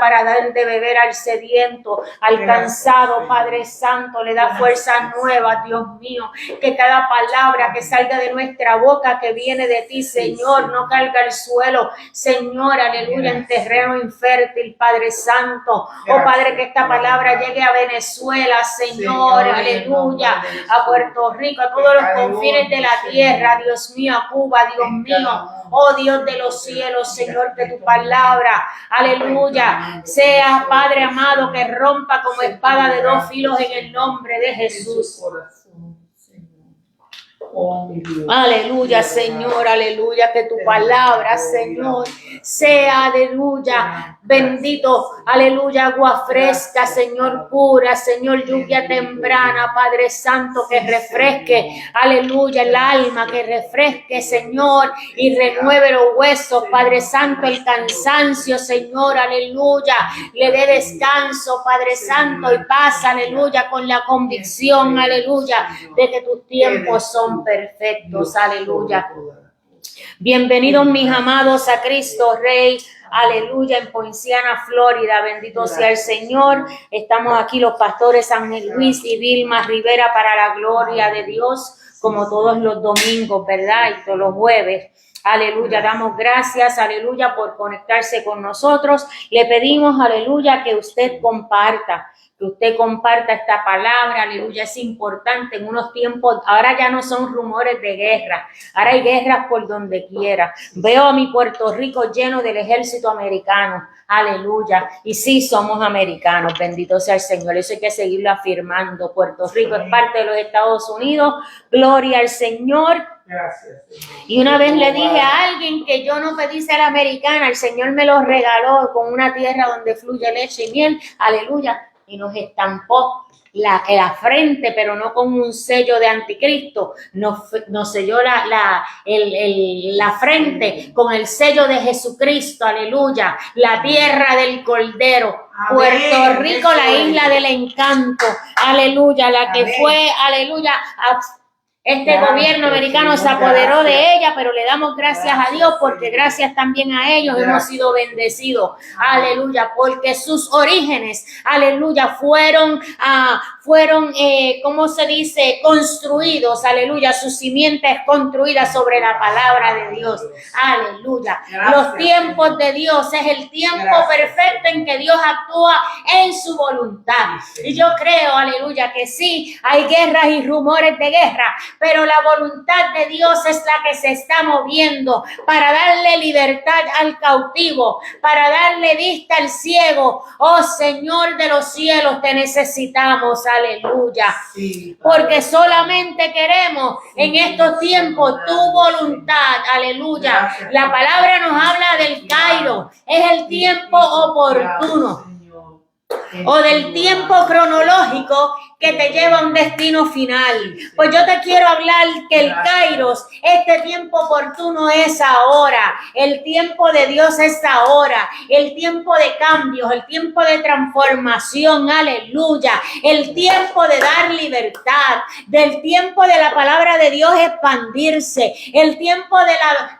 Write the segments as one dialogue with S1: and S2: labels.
S1: para dar de beber al sediento, al cansado, Padre Santo, le da fuerzas nuevas, Dios mío, que cada palabra que salga de nuestra boca, que viene de ti, Señor, no caiga al suelo, Señor, aleluya, en terreno infértil, Padre Santo. Oh, Padre, que esta palabra llegue a Venezuela, Señor, aleluya, a Puerto Rico, a todos los confines de la tierra, Dios mío, a Cuba, Dios mío. Oh, Dios de los cielos, Señor, que tu palabra, aleluya, sea, Padre amado, que rompa como espada de dos filos en el nombre de Jesús. Aleluya, Señor, aleluya, que tu palabra, Señor, sea, aleluya, bendito, aleluya, agua fresca, Señor, pura, Señor, lluvia temprana, Padre Santo, que refresque, aleluya, el alma, que refresque, Señor, y renueve los huesos, Padre Santo, el cansancio, Señor, aleluya, le dé descanso, Padre Santo, y paz, aleluya, con la convicción, aleluya, de que tus tiempos son perfectos, aleluya. Bienvenidos mis amados a Cristo Rey, aleluya, en Poinciana, Florida, bendito sea el Señor. Estamos aquí los pastores Ángel Luis y Vilma Rivera para la gloria de Dios, como todos los domingos, ¿verdad? Y todos los jueves. Aleluya, damos gracias, aleluya, por conectarse con nosotros. Le pedimos, aleluya, que usted comparta esta palabra, aleluya, es importante en unos tiempos, ahora ya no son rumores de guerra, ahora hay guerras por donde quiera. Veo a mi Puerto Rico lleno del ejército americano, aleluya, y sí somos americanos, bendito sea el Señor, eso hay que seguirlo afirmando. Puerto Rico es parte de los Estados Unidos, gloria al Señor.
S2: Gracias.
S1: Y una vez le dije a alguien que yo no pedí ser americana, el Señor me lo regaló con una tierra donde fluye leche y miel, aleluya, y nos estampó la frente, pero no con un sello de anticristo, nos selló la frente con el sello de Jesucristo, aleluya, la tierra del Cordero, Puerto Rico, la isla del encanto, aleluya, la que fue, aleluya, este gobierno americano se apoderó de ella, pero le damos gracias a Dios porque gracias también a ellos hemos sido bendecidos. Aleluya, porque sus orígenes, aleluya, fueron, ¿cómo se dice? Construidos, aleluya, sus simientes construidas sobre la palabra de Dios. Aleluya. Los tiempos de Dios es el tiempo perfecto en que Dios actúa en su voluntad. Y yo creo, aleluya, que sí, hay guerras y rumores de guerra, pero la voluntad de Dios es la que se está moviendo para darle libertad al cautivo, para darle vista al ciego. Oh Señor de los cielos, te necesitamos, aleluya, porque solamente queremos en estos tiempos tu voluntad, aleluya. La palabra nos habla del Kairos, es el tiempo oportuno o del tiempo cronológico que te lleva a un destino final. Pues yo te quiero hablar que el Kairos, este tiempo oportuno es ahora, el tiempo de Dios es ahora, el tiempo de cambios, el tiempo de transformación, aleluya, el tiempo de dar libertad, del tiempo de la palabra de Dios expandirse, el tiempo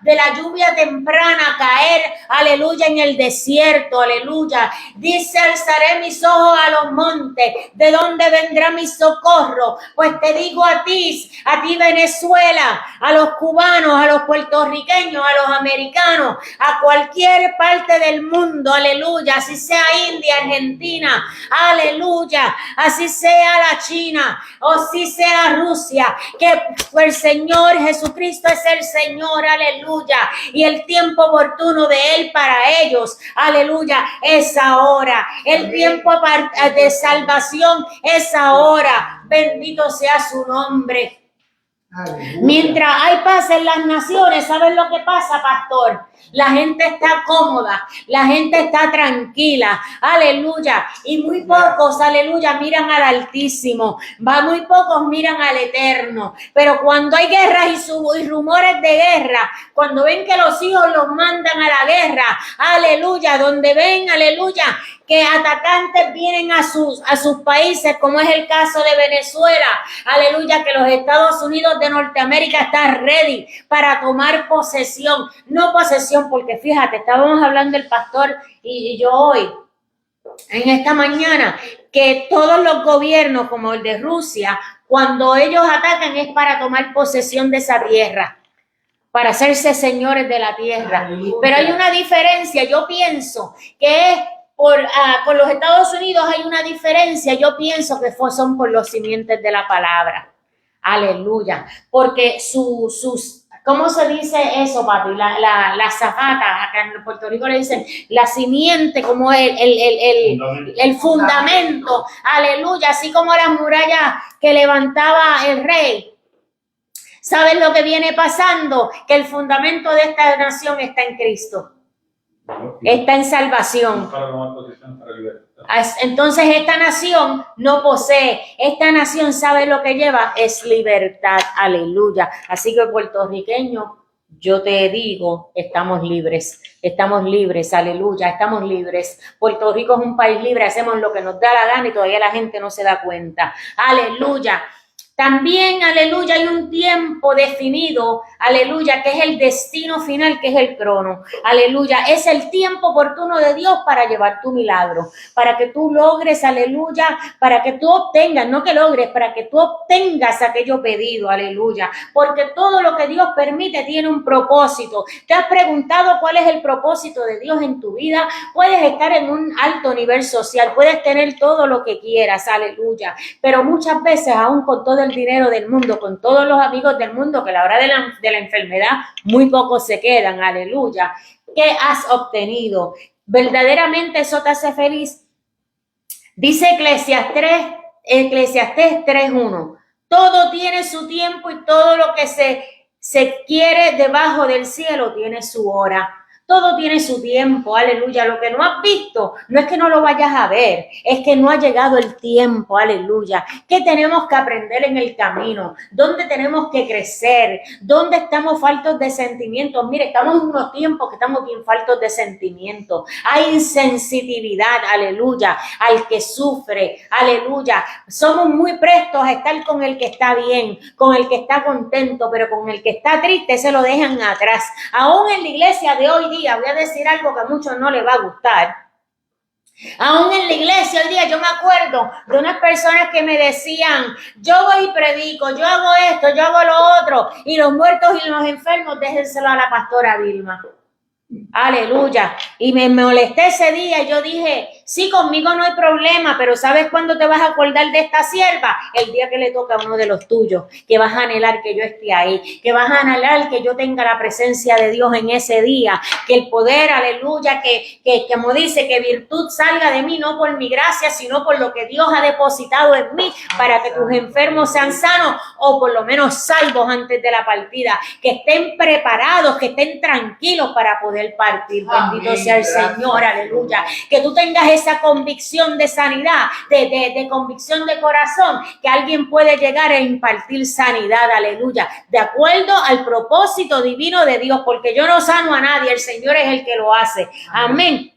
S1: de la lluvia temprana caer, aleluya, en el desierto, aleluya. Dice, alzaré mis ojos a los montes, ¿de dónde vendrá mi socorro? Pues te digo a ti Venezuela, a los cubanos, a los puertorriqueños, a los americanos, a cualquier parte del mundo, aleluya, así sea India, Argentina, aleluya, así sea la China, o si sea Rusia, que el Señor Jesucristo es el Señor, aleluya, y el tiempo oportuno de Él para ellos, aleluya, es ahora, el tiempo de salvación es ahora, bendito sea su nombre. Aleluya. Mientras hay paz en las naciones, ¿sabes lo que pasa, pastor? La gente está cómoda, la gente está tranquila, aleluya, y muy pocos, aleluya, miran al Altísimo, muy pocos miran al Eterno, pero cuando hay guerras y rumores de guerra, cuando ven que los hijos los mandan a la guerra, aleluya, donde ven, aleluya, que atacantes vienen a sus países, como es el caso de Venezuela, aleluya, que los Estados Unidos de Norteamérica están ready para tomar posesión, no posesión, porque fíjate, estábamos hablando el pastor y yo hoy, en esta mañana que todos los gobiernos, como el de Rusia, cuando ellos atacan es para tomar posesión de esa tierra, para hacerse señores de la tierra. Pero hay una diferencia, yo pienso que es con los Estados Unidos hay una diferencia, yo pienso que son por los simientes de la palabra. Aleluya. Porque sus, ¿cómo se dice eso, papi? La zapata, acá en Puerto Rico le dicen la simiente, como el fundamento. Aleluya. Así como las murallas que levantaba el rey. ¿Saben lo que viene pasando? Que el fundamento de esta nación está en Cristo. Está en salvación. Entonces esta nación no posee, esta nación sabe lo que lleva, es libertad, aleluya. Así que puertorriqueños, yo te digo, estamos libres, aleluya, estamos libres. Puerto Rico es un país libre, hacemos lo que nos da la gana y todavía la gente no se da cuenta, aleluya. También, aleluya, hay un tiempo definido, aleluya, que es el destino final, que es el crono, aleluya, es el tiempo oportuno de Dios para llevar tu milagro, para que tú logres, aleluya, para que tú obtengas, no que logres, para que tú obtengas aquello pedido, aleluya, porque todo lo que Dios permite tiene un propósito. ¿Te has preguntado cuál es el propósito de Dios en tu vida? Puedes estar en un alto nivel social, puedes tener todo lo que quieras, aleluya, pero muchas veces, aún con todo el dinero del mundo, con todos los amigos del mundo, que a la hora de la enfermedad muy pocos se quedan, aleluya. ¿Qué has obtenido? ¿Verdaderamente eso te hace feliz? Dice Eclesiastés 3:1. Todo tiene su tiempo y todo lo que se quiere debajo del cielo tiene su hora. Todo tiene su tiempo, aleluya. Lo que no has visto no es que no lo vayas a ver, es que no ha llegado el tiempo, aleluya. ¿Qué tenemos que aprender en el camino? ¿Dónde tenemos que crecer? ¿Dónde estamos faltos de sentimientos? Mire, estamos en unos tiempos que estamos bien faltos de sentimientos. Hay insensitividad, aleluya, al que sufre, aleluya. Somos muy prestos a estar con el que está bien, con el que está contento, pero con el que está triste se lo dejan atrás. Aún en la iglesia de hoy día, voy a decir algo que a muchos no les va a gustar. Aún en la iglesia hoy día yo me acuerdo de unas personas que me decían, yo voy y predico, yo hago esto, yo hago lo otro, y los muertos y los enfermos déjenselo a la pastora Vilma. Aleluya. Y me molesté ese día y yo dije, sí, conmigo no hay problema, pero ¿sabes cuándo te vas a acordar de esta sierva? El día que le toca a uno de los tuyos, que vas a anhelar que yo esté ahí, que vas a anhelar que yo tenga la presencia de Dios en ese día, que el poder, aleluya, que como dice, que virtud salga de mí, no por mi gracia, sino por lo que Dios ha depositado en mí, para que tus enfermos sean sanos o por lo menos salvos antes de la partida, que estén preparados, que estén tranquilos para poder partir. Bendito sea el Señor, aleluya. Que tú tengas esa convicción de sanidad, de convicción de corazón, que alguien puede llegar a impartir sanidad, aleluya, de acuerdo al propósito divino de Dios, porque yo no sano a nadie, el Señor es el que lo hace. Amén.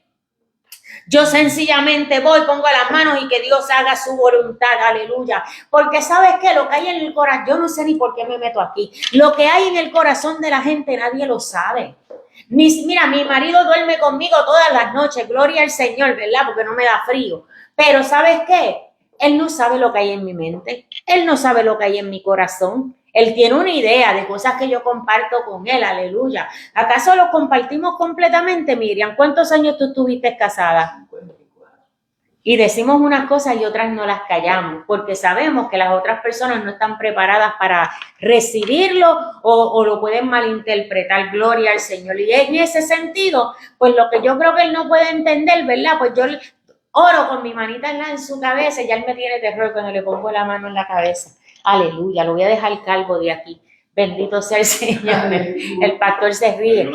S1: Yo sencillamente voy, pongo las manos y que Dios haga su voluntad, aleluya. Porque ¿sabes qué? Lo que hay en el corazón, yo no sé ni por qué me meto aquí, lo que hay en el corazón de la gente nadie lo sabe. Mira, mi marido duerme conmigo todas las noches, gloria al Señor, ¿verdad? Porque no me da frío. Pero ¿sabes qué? Él no sabe lo que hay en mi mente, él no sabe lo que hay en mi corazón. Él tiene una idea de cosas que yo comparto con él, aleluya. ¿Acaso lo compartimos completamente, Miriam? ¿Cuántos años tú estuviste casada? Y decimos unas cosas y otras no las callamos, porque sabemos que las otras personas no están preparadas para recibirlo o lo pueden malinterpretar, gloria al Señor. Y en ese sentido, pues lo que yo creo que él no puede entender, ¿verdad? Pues yo oro con mi manita en su cabeza y ya él me tiene terror cuando le pongo la mano en la cabeza. Aleluya, lo voy a dejar calvo de aquí. Bendito sea el Señor. El pastor se ríe.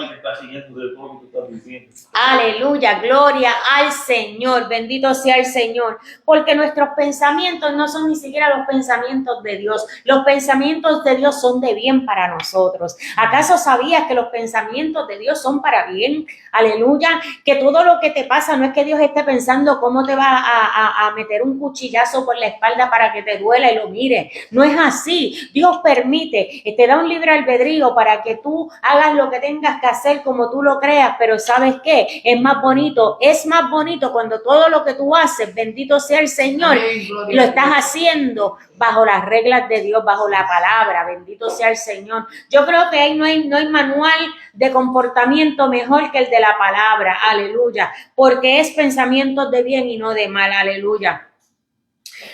S1: Aleluya, gloria al Señor. Bendito sea el Señor. Porque nuestros pensamientos no son ni siquiera los pensamientos de Dios. Los pensamientos de Dios son de bien para nosotros. ¿Acaso sabías que los pensamientos de Dios son para bien? Aleluya. Que todo lo que te pasa no es que Dios esté pensando cómo te va a meter un cuchillazo por la espalda para que te duela y lo mire. No es así. Dios permite. Te da un libre albedrío para que tú hagas lo que tengas que hacer como tú lo creas, pero ¿sabes qué? Es más bonito cuando todo lo que tú haces, bendito sea el Señor, lo estás haciendo bajo las reglas de Dios, bajo la palabra, bendito sea el Señor. Yo creo que ahí no hay manual de comportamiento mejor que el de la palabra, aleluya, porque es pensamientos de bien y no de mal, aleluya.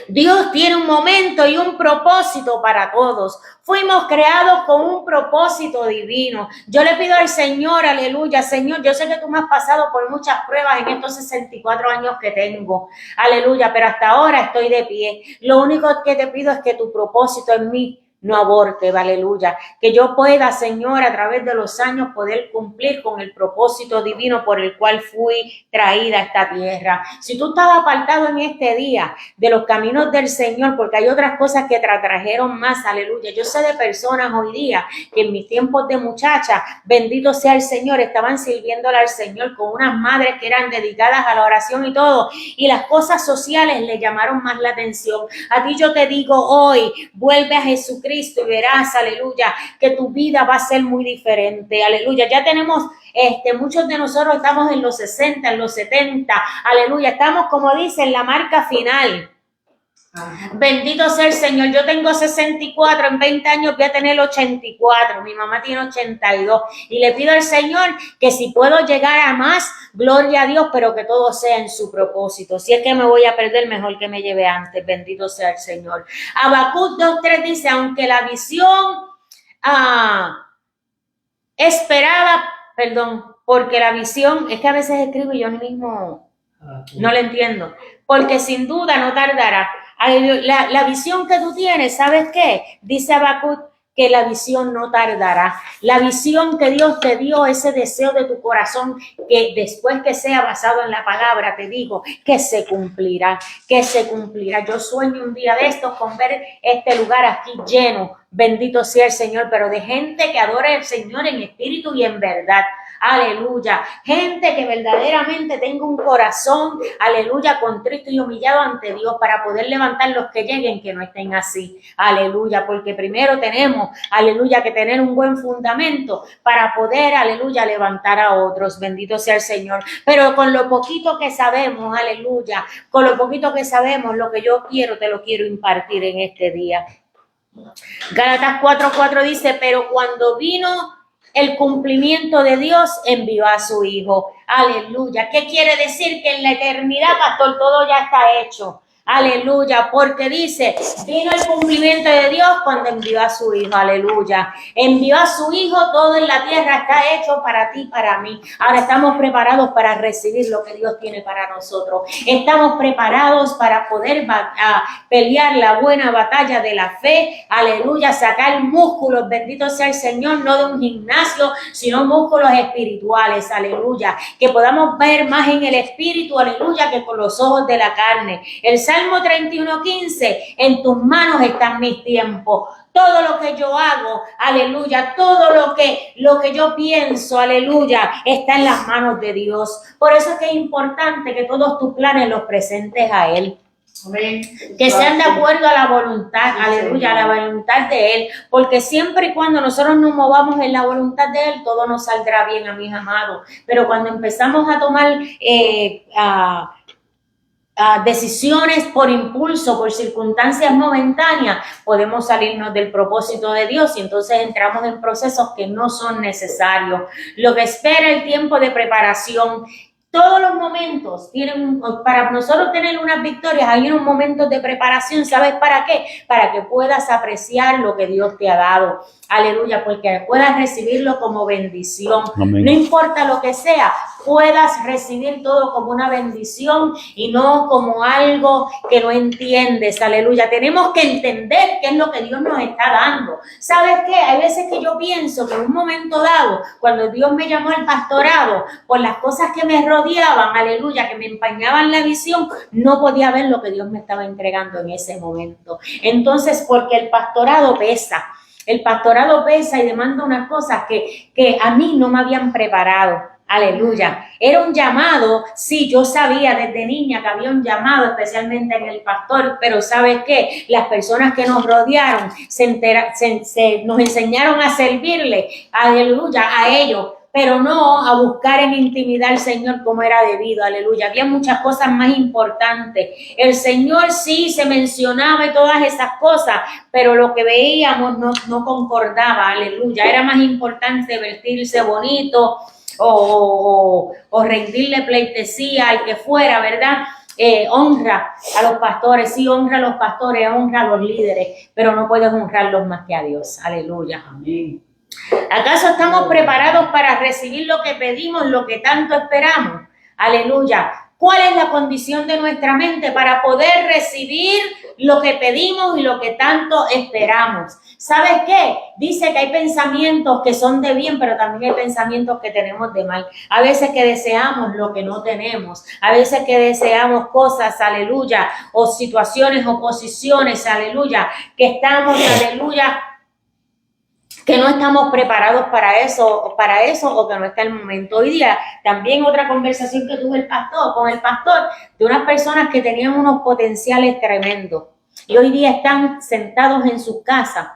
S1: Dios tiene un momento y un propósito para todos. Fuimos creados con un propósito divino. Yo le pido al Señor, aleluya, Señor, yo sé que tú me has pasado por muchas pruebas en estos 64 años que tengo, aleluya, pero hasta ahora estoy de pie. Lo único que te pido es que tu propósito en mí no aborte, aleluya, que yo pueda, Señor, a través de los años poder cumplir con el propósito divino por el cual fui traída a esta tierra. Si tú estás apartado en este día de los caminos del Señor, porque hay otras cosas que te atrajeron más, aleluya. Yo sé de personas hoy día que en mis tiempos de muchacha, bendito sea el Señor, estaban sirviéndole al Señor con unas madres que eran dedicadas a la oración y todo, y las cosas sociales le llamaron más la atención. A ti yo te digo hoy, vuelve a Jesucristo y verás, aleluya, que tu vida va a ser muy diferente, aleluya. Ya tenemos, muchos de nosotros estamos en los 60, en los 70, aleluya, estamos como dicen, la marca final. Ajá. Bendito sea el Señor. Yo tengo 64, en 20 años voy a tener 84, mi mamá tiene 82 y le pido al Señor que si puedo llegar a más, gloria a Dios, pero que todo sea en su propósito. Si es que me voy a perder, mejor que me lleve antes, bendito sea el Señor. Habacuc 2:3 dice, aunque la visión porque la visión, es que a veces escribo y yo ni mismo no la entiendo, porque sin duda no tardará. La visión que tú tienes, ¿sabes qué? Dice Habacuc que la visión no tardará. La visión que Dios te dio, ese deseo de tu corazón, que después que sea basado en la palabra, te digo, que se cumplirá, que se cumplirá. Yo sueño un día de estos con ver este lugar aquí lleno, bendito sea el Señor, pero de gente que adore al Señor en espíritu y en verdad. Aleluya, gente que verdaderamente tenga un corazón, aleluya, contrito y humillado ante Dios para poder levantar los que lleguen que no estén así, aleluya, porque primero tenemos, aleluya, que tener un buen fundamento para poder, aleluya, levantar a otros, bendito sea el Señor, pero con lo poquito que sabemos, aleluya, con lo poquito que sabemos, lo que yo quiero, te lo quiero impartir en este día. Gálatas 4:4 dice, pero cuando vino el cumplimiento de Dios, envió a su Hijo. Aleluya. ¿Qué quiere decir? Que en la eternidad, pastor, todo ya está hecho. Aleluya, porque dice, vino el cumplimiento de Dios cuando envió a su Hijo, aleluya. Envió a su Hijo, todo en la tierra está hecho para ti, para mí. Ahora estamos preparados para recibir lo que Dios tiene para nosotros. Estamos preparados para poder pelear la buena batalla de la fe, aleluya, sacar músculos, bendito sea el Señor, no de un gimnasio, sino músculos espirituales, aleluya. Que podamos ver más en el espíritu, aleluya, que con los ojos de la carne. El Salmo 31:15, en tus manos están mis tiempos. Todo lo que yo hago, aleluya, todo lo que yo pienso, aleluya, está en las manos de Dios. Por eso es que es importante que todos tus planes los presentes a Él. Amén. Que sean de acuerdo a la voluntad, aleluya, a la voluntad de Él, porque siempre y cuando nosotros nos movamos en la voluntad de Él, todo nos saldrá bien, a mis amados. Pero cuando empezamos a tomar decisiones por impulso, por circunstancias momentáneas, podemos salirnos del propósito de Dios y entonces entramos en procesos que no son necesarios. Lo que espera el tiempo de preparación. Todos los momentos tienen, para nosotros tener unas victorias, hay unos momentos de preparación. ¿Sabes para qué? Para que puedas apreciar lo que Dios te ha dado. Aleluya, porque puedas recibirlo como bendición. Amén. No importa lo que sea, puedas recibir todo como una bendición y no como algo que no entiendes. Aleluya, tenemos que entender qué es lo que Dios nos está dando. ¿Sabes qué? Hay veces que yo pienso que en un momento dado, cuando Dios me llamó al pastorado, por las cosas que me rodeaban, aleluya, que me empañaban la visión, no podía ver lo que Dios me estaba entregando en ese momento. Entonces, porque el pastorado pesa. El pastorado pesa y demanda unas cosas que a mí no me habían preparado. Aleluya. Era un llamado, sí, yo sabía desde niña que había un llamado, especialmente en el pastor, pero ¿sabes qué? Las personas que nos rodearon nos enseñaron a servirle, aleluya, a ellos, pero no a buscar en intimidad al Señor como era debido, aleluya. Había muchas cosas más importantes. El Señor sí se mencionaba y todas esas cosas, pero lo que veíamos no concordaba, aleluya. Era más importante vestirse bonito, o rendirle pleitesía al que fuera, ¿verdad? Honra a los pastores, sí, honra a los pastores, honra a los líderes, pero no puedes honrarlos más que a Dios. Aleluya. Amén. ¿Acaso estamos preparados para recibir lo que pedimos, lo que tanto esperamos? Aleluya. ¿Cuál es la condición de nuestra mente para poder recibir lo que pedimos y lo que tanto esperamos? ¿Sabes qué? Dice que hay pensamientos que son de bien, pero también hay pensamientos que tenemos de mal. A veces que deseamos lo que no tenemos. A veces que deseamos cosas, aleluya, o situaciones o posiciones, aleluya, que estamos, aleluya, que no estamos preparados para eso o que no está el momento. Hoy día también otra conversación que tuve con el pastor de unas personas que tenían unos potenciales tremendos y hoy día están sentados en sus casas.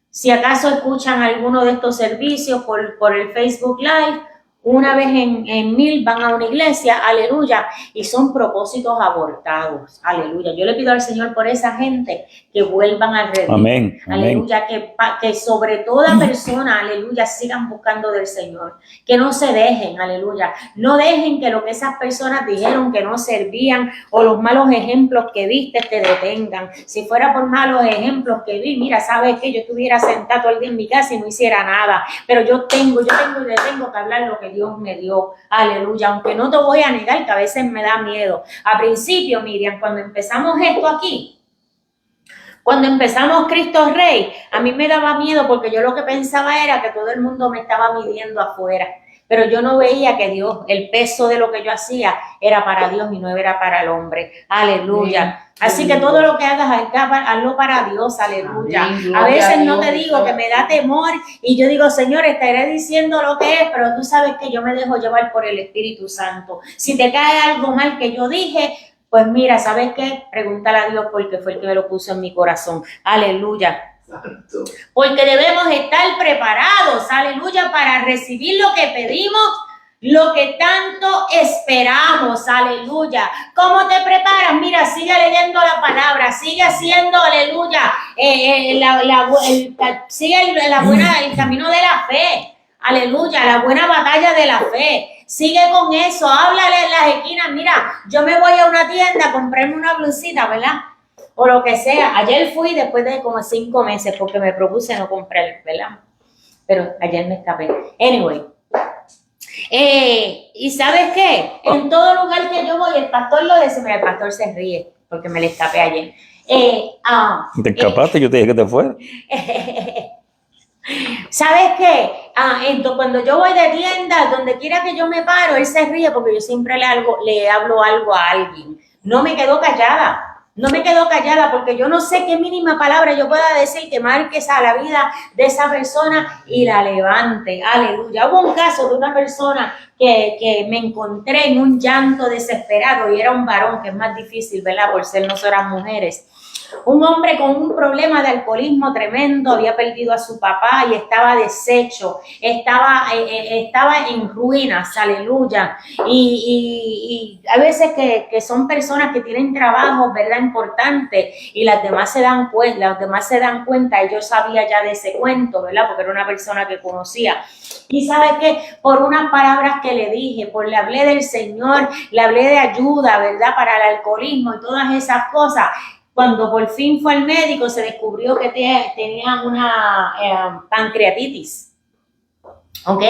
S1: Si acaso escuchan alguno de estos servicios por el Facebook Live, una vez en 1000 van a una iglesia, aleluya, y son propósitos abortados, aleluya. Yo le pido al Señor por esa gente que vuelvan al redil,
S2: amén,
S1: aleluya, que sobre toda persona, aleluya, sigan buscando del Señor, que no se dejen, aleluya, no dejen que lo que esas personas dijeron que no servían o los malos ejemplos que viste te detengan. Si fuera por malos ejemplos que vi, mira, sabes que yo estuviera sentado todo el día en mi casa y no hiciera nada, pero yo tengo que hablar lo que Dios me dio, aleluya, aunque no te voy a negar que a veces me da miedo. A principio, Miriam, cuando empezamos esto aquí, cuando empezamos Cristo Rey, a mí me daba miedo porque yo lo que pensaba era que todo el mundo me estaba midiendo afuera, pero yo no veía que Dios, el peso de lo que yo hacía era para Dios y no era para el hombre, aleluya. Así que todo lo que hagas, hazlo para Dios, aleluya. A veces no te digo que me da temor y yo digo, Señor, estaré diciendo lo que es, pero tú sabes que yo me dejo llevar por el Espíritu Santo. Si te cae algo mal que yo dije, pues mira, ¿sabes qué? Pregúntale a Dios porque fue el que me lo puso en mi corazón, aleluya. Porque debemos estar preparados, aleluya, para recibir lo que pedimos, lo que tanto esperamos, aleluya. ¿Cómo te preparas? Mira, sigue leyendo la palabra, sigue haciendo, aleluya, sigue el camino de la fe, aleluya, la buena batalla de la fe. Sigue con eso, háblale en las esquinas. Mira, yo me voy a una tienda a comprarme una blusita, ¿verdad? O lo que sea. Ayer fui después de como 5 meses porque me propuse no comprar, ¿verdad? Pero ayer me escapé. Anyway. ¿Y sabes qué? En todo lugar que yo voy, el pastor lo dice, mira, el pastor se ríe porque me le escapé ayer.
S2: ¿Te escapaste? Yo te dije que te fuera.
S1: ¿Sabes qué? Cuando yo voy de tienda, donde quiera que yo me paro, él se ríe porque yo siempre le hablo algo a alguien. No me quedo callada porque yo no sé qué mínima palabra yo pueda decir que marque a la vida de esa persona y la levante. Aleluya. Hubo un caso de una persona que me encontré en un llanto desesperado y era un varón, que es más difícil, ¿verdad? Por ser nosotras mujeres. Un hombre con un problema de alcoholismo tremendo, había perdido a su papá y estaba deshecho, estaba en ruinas, aleluya. Y a veces que son personas que tienen trabajos, ¿verdad? Importantes y las demás se dan cuenta, y yo sabía ya de ese cuento, ¿verdad? Porque era una persona que conocía. Y ¿sabe qué? Por unas palabras que le dije, le hablé del Señor, le hablé de ayuda, ¿verdad? Para el alcoholismo y todas esas cosas. Cuando por fin fue al médico, se descubrió que tenía una pancreatitis. ¿Ok?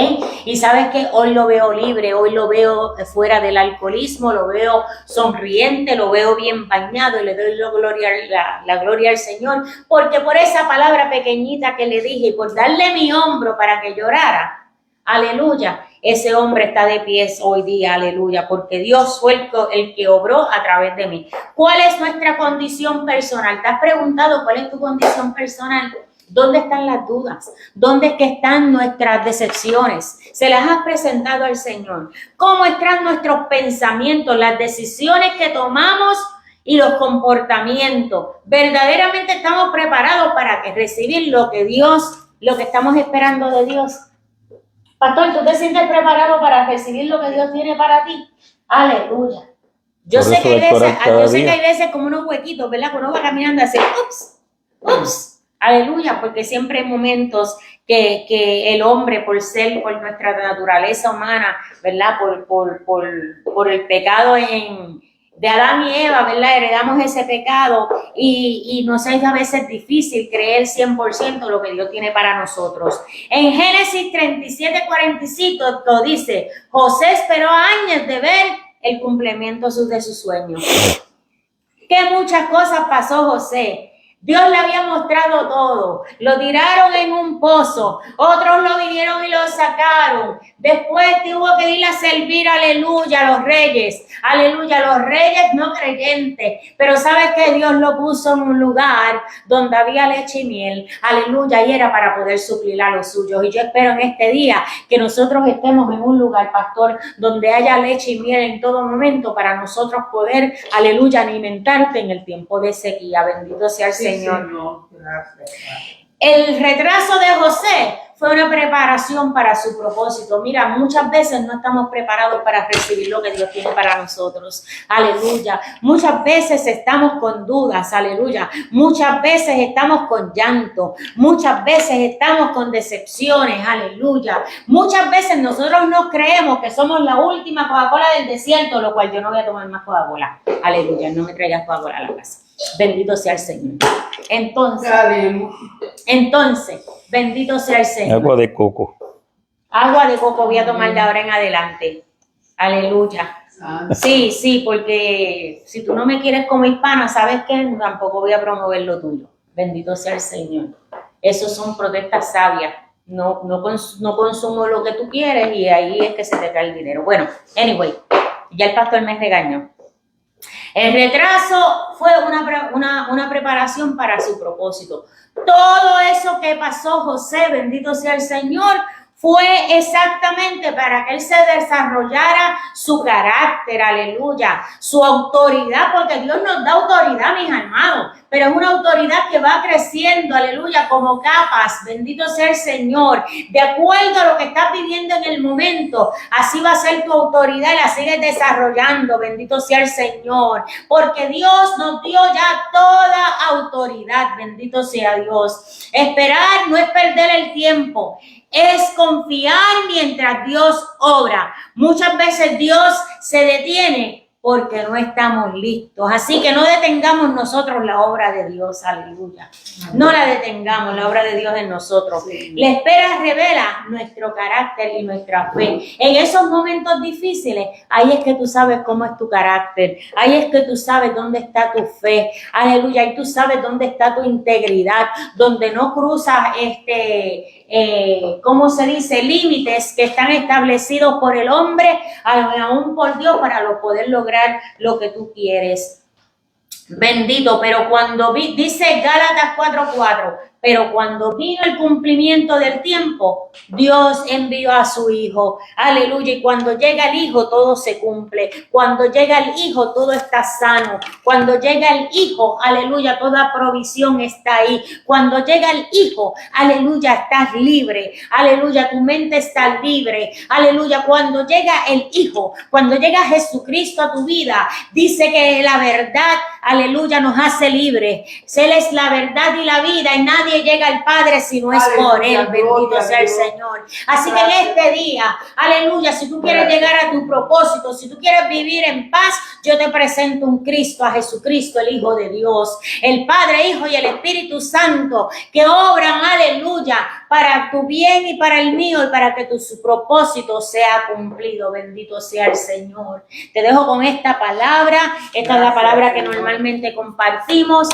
S1: Y sabes que hoy lo veo libre, hoy lo veo fuera del alcoholismo, lo veo sonriente, lo veo bien bañado y le doy la gloria al Señor, porque por esa palabra pequeñita que le dije y por darle mi hombro para que llorara, aleluya, ese hombre está de pies hoy día, aleluya, porque Dios fue el que obró a través de mí. ¿Cuál es nuestra condición personal? ¿Te has preguntado cuál es tu condición personal? ¿Dónde están las dudas? ¿Dónde es que están nuestras decepciones? ¿Se las has presentado al Señor? ¿Cómo están nuestros pensamientos, las decisiones que tomamos y los comportamientos? ¿Verdaderamente estamos preparados para recibir lo que estamos esperando de Dios? Pastor, ¿tú te sientes preparado para recibir lo que Dios tiene para ti? Aleluya. Yo sé que hay veces como unos huequitos, ¿verdad? Cuando uno va caminando así, ups, aleluya, porque siempre hay momentos que el hombre, por nuestra naturaleza humana, ¿verdad? Por el pecado de Adán y Eva, ¿verdad? Heredamos ese pecado y nos es a veces difícil creer 100% lo que Dios tiene para nosotros. En Génesis 37:45 dice, José esperó años de ver el cumplimiento de sus sueños. Que muchas cosas pasó José. Dios le había mostrado todo. Lo tiraron en un pozo. Otros lo vinieron y lo sacaron. Después tuvo que ir a servir, aleluya, a los reyes. Aleluya, a los reyes no creyentes. Pero ¿sabes qué? Dios lo puso en un lugar donde había leche y miel. Aleluya, y era para poder suplir a los suyos. Y yo espero en este día que nosotros estemos en un lugar, pastor, donde haya leche y miel en todo momento para nosotros poder, aleluya, alimentarte en el tiempo de sequía. Bendito sea el Señor. El retraso de José fue una preparación para su propósito. Mira, muchas veces no estamos preparados para recibir lo que Dios tiene para nosotros. Aleluya. Muchas veces estamos con dudas. Aleluya. Muchas veces estamos con llanto. Muchas veces estamos con decepciones. Aleluya. Muchas veces nosotros no creemos que somos la última Coca-Cola del desierto, lo cual yo no voy a tomar más Coca-Cola. Aleluya. No me traigas Coca-Cola a la casa. Bendito sea el Señor. Entonces, bendito sea el Señor.
S2: Agua de coco.
S1: Agua de coco voy a tomar de ahora en adelante. Aleluya. Sí, porque si tú no me quieres como hispana, ¿sabes qué? Tampoco voy a promover lo tuyo. Bendito sea el Señor. Esos son protestas sabias. No consumo lo que tú quieres y ahí es que se te cae el dinero. Bueno, anyway, ya el pastor me regañó. El retraso fue una preparación para su propósito. Todo eso que pasó José, bendito sea el Señor, fue exactamente para que él se desarrollara su carácter, aleluya, su autoridad, porque Dios nos da autoridad, mis amados, pero es una autoridad que va creciendo, aleluya, como capas, bendito sea el Señor, de acuerdo a lo que estás viviendo en el momento, así va a ser tu autoridad y la sigues desarrollando, bendito sea el Señor, porque Dios nos dio ya toda autoridad, bendito sea Dios. Esperar no es perder el tiempo, es confiar mientras Dios obra. Muchas veces Dios se detiene porque no estamos listos. Así que no detengamos nosotros la obra de Dios, aleluya. No la detengamos, la obra de Dios en nosotros. Sí. La espera revela nuestro carácter y nuestra fe. En esos momentos difíciles, ahí es que tú sabes cómo es tu carácter. Ahí es que tú sabes dónde está tu fe. Aleluya. Y tú sabes dónde está tu integridad, donde no cruzas ¿cómo se dice? Límites que están establecidos por el hombre, aún por Dios, para poder lograr lo que tú quieres. Bendito, pero cuando dice Gálatas 4:4, pero cuando vino el cumplimiento del tiempo, Dios envió a su Hijo. Aleluya. Y cuando llega el Hijo, todo se cumple. Cuando llega el Hijo, todo está sano. Cuando llega el Hijo, aleluya, toda provisión está ahí. Cuando llega el Hijo, aleluya, estás libre. Aleluya, tu mente está libre. Aleluya, cuando llega el Hijo, cuando llega Jesucristo a tu vida, dice que la verdad, aleluya, nos hace libres. Él es la verdad y la vida y nadie llega al Padre si no es por Él. Bendito sea el Señor. Así que en este día, aleluya, si tú quieres llegar a tu propósito, si tú quieres vivir en paz, yo te presento un Cristo, a Jesucristo, el Hijo de Dios, el Padre, Hijo y el Espíritu Santo, que obran, aleluya, para tu bien y para el mío y para que tu propósito sea cumplido. Bendito sea el Señor. Te dejo con esta palabra. Esta es la palabra que normalmente compartimos.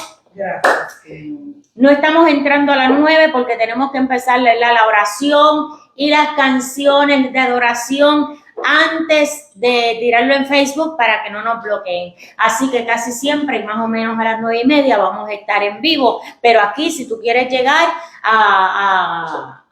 S1: No estamos entrando a las 9 porque tenemos que empezar la oración y las canciones de adoración. antes de tirarlo en Facebook para que no nos bloqueen. Así que casi siempre, más o menos a las 9:30, vamos a estar en vivo. Pero aquí, si tú quieres llegar a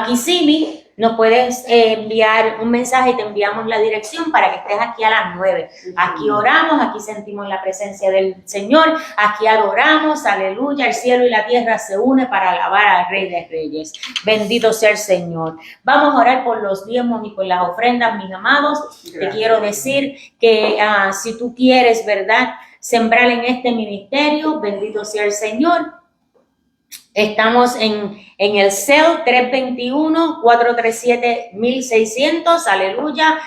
S1: Kissimmee, nos puedes enviar un mensaje y te enviamos la dirección para que estés aquí a las 9. Aquí oramos, aquí sentimos la presencia del Señor, aquí adoramos, aleluya, el cielo y la tierra se unen para alabar al Rey de Reyes. Bendito sea el Señor. Vamos a orar por los diezmos y por las ofrendas, mis amados. Gracias. Te quiero decir que si tú quieres, ¿verdad?, sembrar en este ministerio, bendito sea el Señor. Estamos en el cel 321-437-1600, aleluya,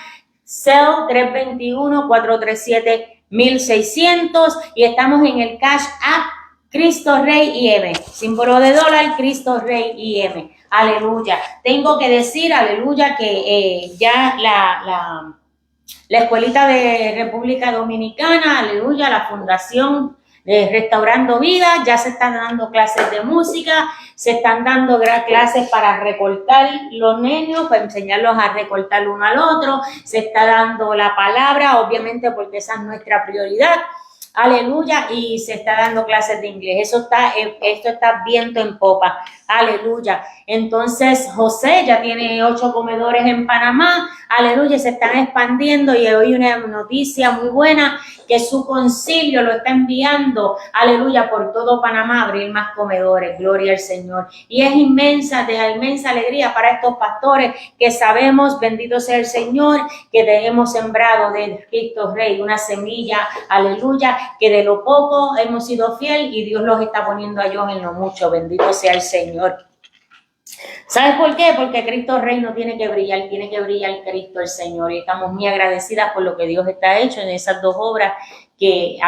S1: cel 321-437-1600, y estamos en el Cash App Cristo Rey IM, símbolo de dólar, Cristo Rey IM, aleluya. Tengo que decir, aleluya, que ya la escuelita de República Dominicana, aleluya, la fundación Restaurando Vida, ya se están dando clases de música, se están dando clases para recortar los niños, para enseñarlos a recortar uno al otro, se está dando la palabra, obviamente porque esa es nuestra prioridad, aleluya, y se está dando clases de inglés. Esto está viento en popa, aleluya. Entonces José ya tiene 8 comedores en Panamá, aleluya, se están expandiendo, y hoy una noticia muy buena, que su concilio lo está enviando, aleluya, por todo Panamá, abrir más comedores, gloria al Señor. Y es inmensa, de inmensa alegría para estos pastores que sabemos, bendito sea el Señor, que hemos sembrado de Cristo Rey una semilla, aleluya, que de lo poco hemos sido fiel y Dios los está poniendo a ellos en lo mucho, bendito sea el Señor. ¿Sabes por qué? Porque Cristo Rey no tiene que brillar Cristo el Señor, y estamos muy agradecidas por lo que Dios está hecho en esas 2 obras que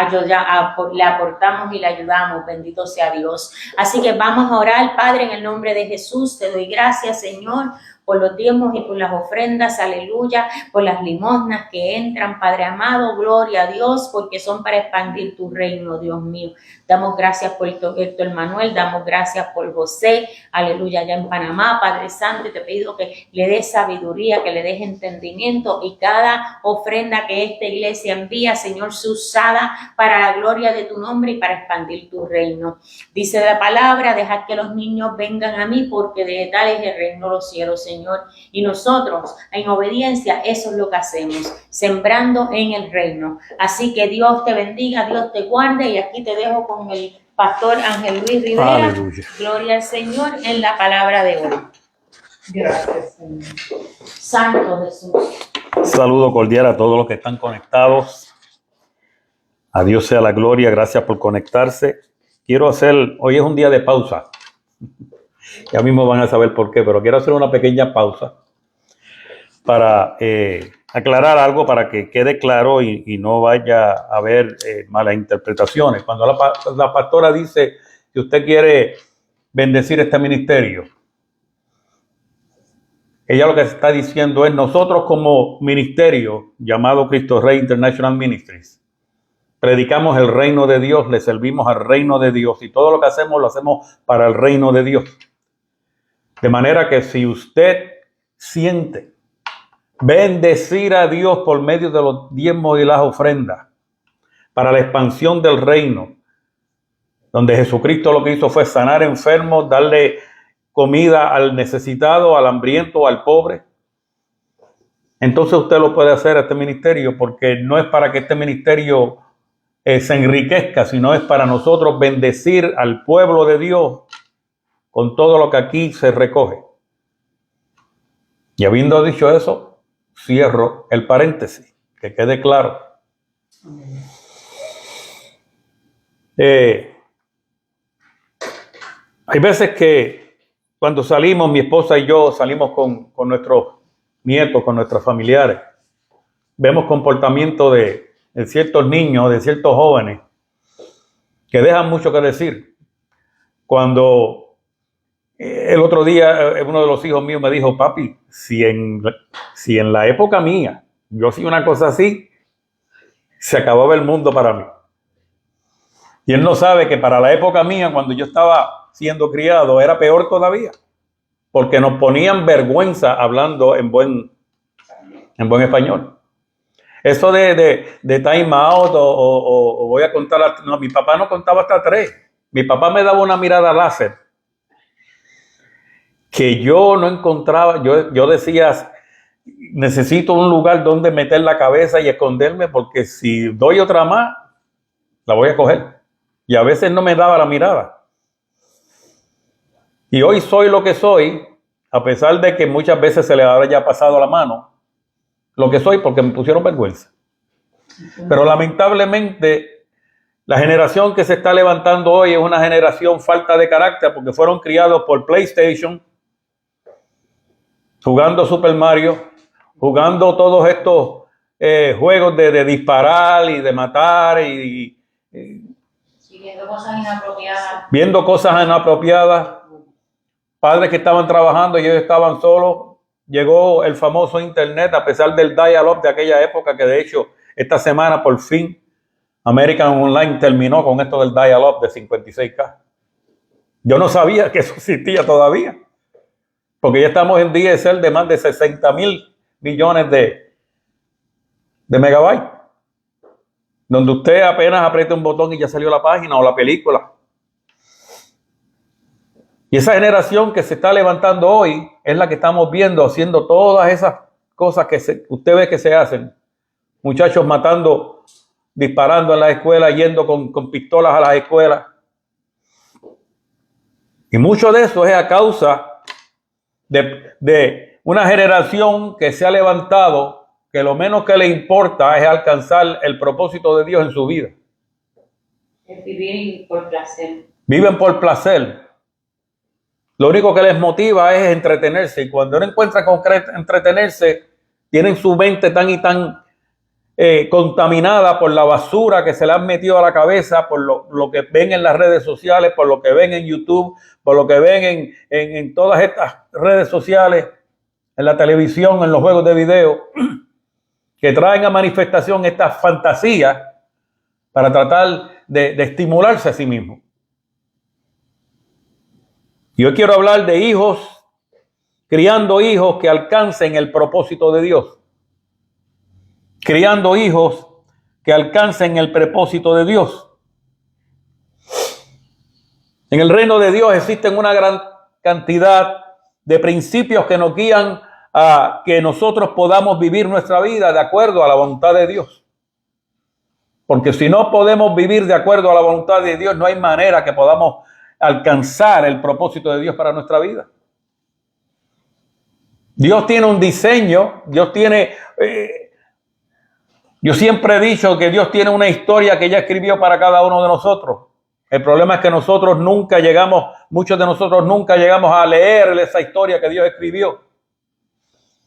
S1: le aportamos y le ayudamos, bendito sea Dios. Así que vamos a orar. Padre, en el nombre de Jesús, te doy gracias, Señor, por los diezmos y por las ofrendas, aleluya, por las limosnas que entran, Padre amado, gloria a Dios, porque son para expandir tu reino, Dios mío. Damos gracias por Héctor Manuel, damos gracias por José, aleluya, allá en Panamá, Padre Santo, y te pido que le des sabiduría, que le des entendimiento, y cada ofrenda que esta iglesia envía, Señor, sea usada para la gloria de tu nombre y para expandir tu reino. Dice la palabra, dejad que los niños vengan a mí, porque de tal es el reino de los cielos, Señor. Y nosotros, en obediencia, eso es lo que hacemos, sembrando en el reino. Así que Dios te bendiga, Dios te guarde, y aquí te dejo con el pastor Ángel Luis Rivera. Aleluya. Gloria al Señor en la palabra de hoy. Gracias, Señor. Santo Jesús.
S2: Saludo cordial a todos los que están conectados. A Dios sea la gloria, gracias por conectarse. Hoy es un día de pausa. Ya mismo van a saber por qué, pero quiero hacer una pequeña pausa para aclarar algo, para que quede claro y no vaya a haber malas interpretaciones. Cuando la pastora dice que usted quiere bendecir este ministerio, ella lo que está diciendo es: nosotros como ministerio llamado Cristo Rey International Ministries, predicamos el reino de Dios, le servimos al reino de Dios, y todo lo que hacemos lo hacemos para el reino de Dios. De manera que si usted siente bendecir a Dios por medio de los diezmos y las ofrendas para la expansión del reino, donde Jesucristo lo que hizo fue sanar enfermos, darle comida al necesitado, al hambriento, al pobre, entonces usted lo puede hacer a este ministerio, porque no es para que este ministerio se enriquezca, sino es para nosotros bendecir al pueblo de Dios con todo lo que aquí se recoge. Y habiendo dicho eso, cierro el paréntesis, que quede claro. Hay veces que cuando salimos, mi esposa y yo salimos con nuestros nietos, con nuestros familiares, vemos comportamiento de ciertos niños, de ciertos jóvenes, que dejan mucho que decir. Cuando el otro día uno de los hijos míos me dijo: papi, si en la época mía yo hacía una cosa así, se acababa el mundo para mí. Y él no sabe que para la época mía, cuando yo estaba siendo criado, era peor todavía, porque nos ponían vergüenza hablando en buen en buen español. Eso de time out o voy a contar, no, mi papá no contaba hasta 3. Mi papá me daba una mirada láser que yo no encontraba. Yo decía, necesito un lugar donde meter la cabeza y esconderme, porque si doy otra más, la voy a coger. Y a veces no me daba la mirada. Y hoy soy lo que soy, a pesar de que muchas veces se le habrá ya pasado la mano, lo que soy porque me pusieron vergüenza. Pero lamentablemente, la generación que se está levantando hoy es una generación falta de carácter, porque fueron criados por PlayStation, jugando Super Mario, jugando todos estos juegos de disparar y de matar y
S1: viendo cosas inapropiadas.
S2: Viendo cosas inapropiadas. Padres que estaban trabajando y ellos estaban solos. Llegó el famoso internet, a pesar del dial-up de aquella época, que de hecho esta semana por fin American Online terminó con esto del dial-up de 56K. Yo no sabía que eso existía todavía, porque ya estamos en DSL de más de 60,000 millones de megabytes, donde usted apenas aprieta un botón y ya salió la página o la película. Y esa generación que se está levantando hoy es la que estamos viendo haciendo todas esas cosas que usted ve que se hacen. Muchachos matando, disparando en las escuelas, yendo con pistolas a las escuelas. Y mucho de eso es a causa de una generación que se ha levantado, que lo menos que le importa es alcanzar el propósito de Dios en su vida.
S1: Es vivir por placer.
S2: Viven por placer. Lo único que les motiva es entretenerse. Y cuando no encuentran con entretenerse, tienen su mente tan y tan contaminada por la basura que se le han metido a la cabeza, por lo que ven en las redes sociales, por lo que ven en YouTube, por lo que ven en todas estas redes sociales, en la televisión, en los juegos de video, que traen a manifestación estas fantasías para tratar de estimularse a sí mismos. Y hoy quiero hablar de hijos, criando hijos que alcancen el propósito de Dios. Criando hijos que alcancen el propósito de Dios. En el reino de Dios existen una gran cantidad de principios que nos guían a que nosotros podamos vivir nuestra vida de acuerdo a la voluntad de Dios. Porque si no podemos vivir de acuerdo a la voluntad de Dios, no hay manera que podamos alcanzar el propósito de Dios para nuestra vida. Dios tiene un diseño, Dios tiene... yo siempre he dicho que Dios tiene una historia que ya escribió para cada uno de nosotros. El problema es que nosotros nunca llegamos, muchos de nosotros nunca llegamos a leer esa historia que Dios escribió.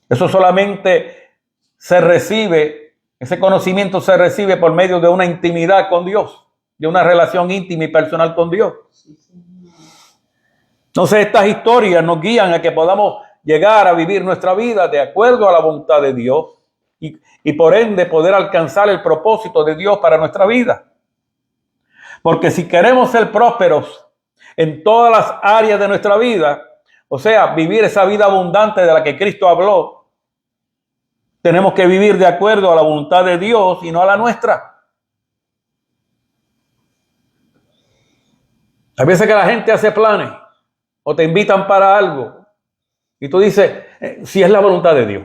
S2: Eso solamente se recibe, ese conocimiento se recibe por medio de una intimidad con Dios, de una relación íntima y personal con Dios. Entonces estas historias nos guían a que podamos llegar a vivir nuestra vida de acuerdo a la voluntad de Dios y por ende poder alcanzar el propósito de Dios para nuestra vida. Porque si queremos ser prósperos en todas las áreas de nuestra vida, o sea, vivir esa vida abundante de la que Cristo habló, tenemos que vivir de acuerdo a la voluntad de Dios y no a la nuestra. Hay veces que la gente hace planes o te invitan para algo y tú dices, si es la voluntad de Dios.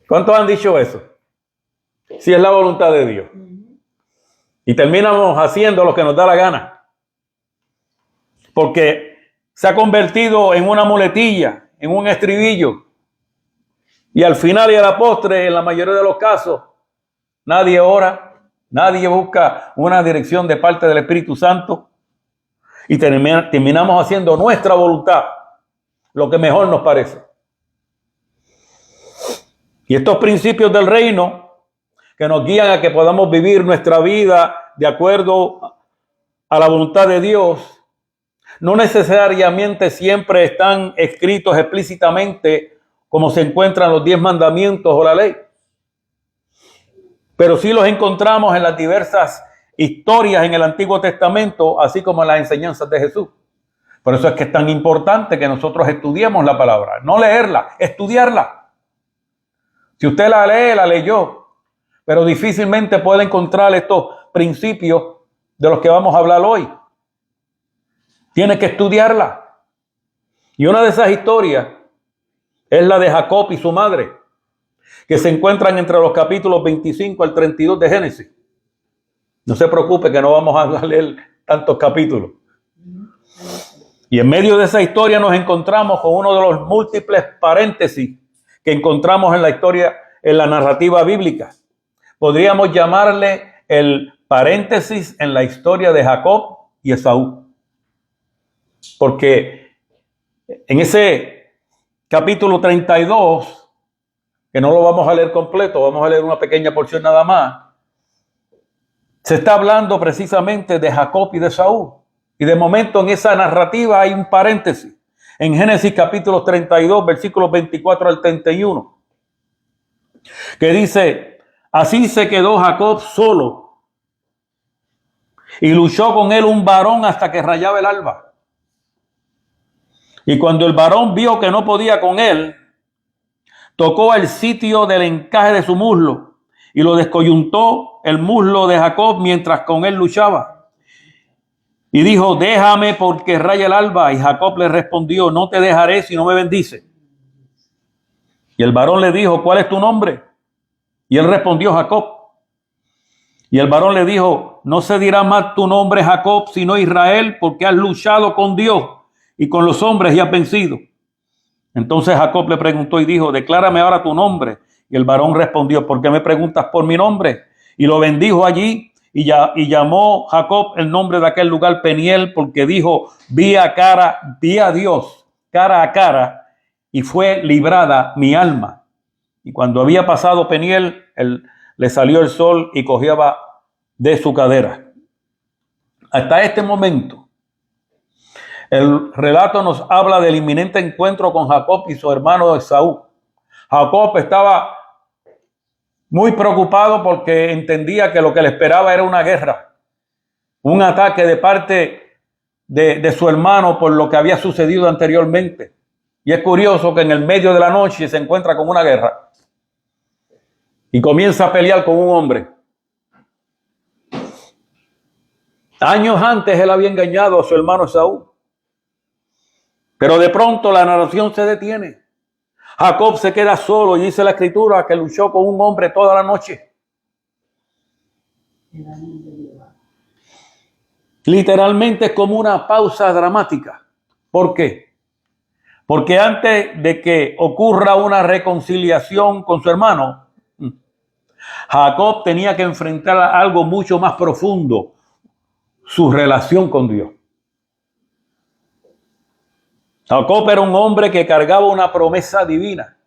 S2: ¿Cuántos han dicho eso? Si es la voluntad de Dios. Y terminamos haciendo lo que nos da la gana. Porque se ha convertido en una muletilla, en un estribillo. Y al final y a la postre, en la mayoría de los casos, nadie ora, nadie busca una dirección de parte del Espíritu Santo. Y terminamos haciendo nuestra voluntad, lo que mejor nos parece. Y estos principios del reino que nos guían a que podamos vivir nuestra vida de acuerdo a la voluntad de Dios, no necesariamente siempre están escritos explícitamente como se encuentran los 10 mandamientos o la ley. Pero sí los encontramos en las diversas historias en el Antiguo Testamento, así como en las enseñanzas de Jesús. Por eso es que es tan importante que nosotros estudiemos la palabra, no leerla, estudiarla. Si usted la lee, la leyó, pero difícilmente puede encontrar estos principios de los que vamos a hablar hoy. Tiene que estudiarla. Y una de esas historias es la de Jacob y su madre, que se encuentran entre los capítulos 25 al 32 de Génesis. No se preocupe que no vamos a leer tantos capítulos. Y en medio de esa historia nos encontramos con uno de los múltiples paréntesis que encontramos en la historia, en la narrativa bíblica. Podríamos llamarle el paréntesis en la historia de Jacob y Esaú. Porque en ese capítulo 32, que no lo vamos a leer completo, vamos a leer una pequeña porción nada más, se está hablando precisamente de Jacob y de Esaú. Y de momento en esa narrativa hay un paréntesis. En Génesis capítulo 32, versículos 24 al 31, que dice: así se quedó Jacob solo, y luchó con él un varón hasta que rayaba el alba. Y cuando el varón vio que no podía con él, tocó el sitio del encaje de su muslo, y lo descoyuntó el muslo de Jacob mientras con él luchaba. Y dijo: déjame porque raya el alba. Y Jacob le respondió: no te dejaré si no me bendice. Y el varón le dijo: ¿cuál es tu nombre? Y él respondió: Jacob. Y el varón le dijo: no se dirá más tu nombre Jacob, sino Israel, porque has luchado con Dios y con los hombres y has vencido. Entonces Jacob le preguntó y dijo: declárame ahora tu nombre. Y el varón respondió: ¿por qué me preguntas por mi nombre? Y lo bendijo allí. Y llamó Jacob el nombre de aquel lugar Peniel, porque dijo: vi a Dios cara a cara, y fue librada mi alma. Y cuando había pasado Peniel, le salió el sol y cogía de su cadera. Hasta este momento, el relato nos habla del inminente encuentro con Jacob y su hermano Esaú. Jacob estaba muy preocupado porque entendía que lo que le esperaba era una guerra, un ataque de parte de su hermano por lo que había sucedido anteriormente. Y es curioso que en el medio de la noche se encuentra con una guerra y comienza a pelear con un hombre. Años antes él había engañado a su hermano Esaú, pero de pronto la narración se detiene. Jacob se queda solo y dice la escritura que luchó con un hombre toda la noche. Literalmente es como una pausa dramática. ¿Por qué? Porque antes de que ocurra una reconciliación con su hermano, Jacob tenía que enfrentar algo mucho más profundo: su relación con Dios. Jacob era un hombre que cargaba una promesa divina.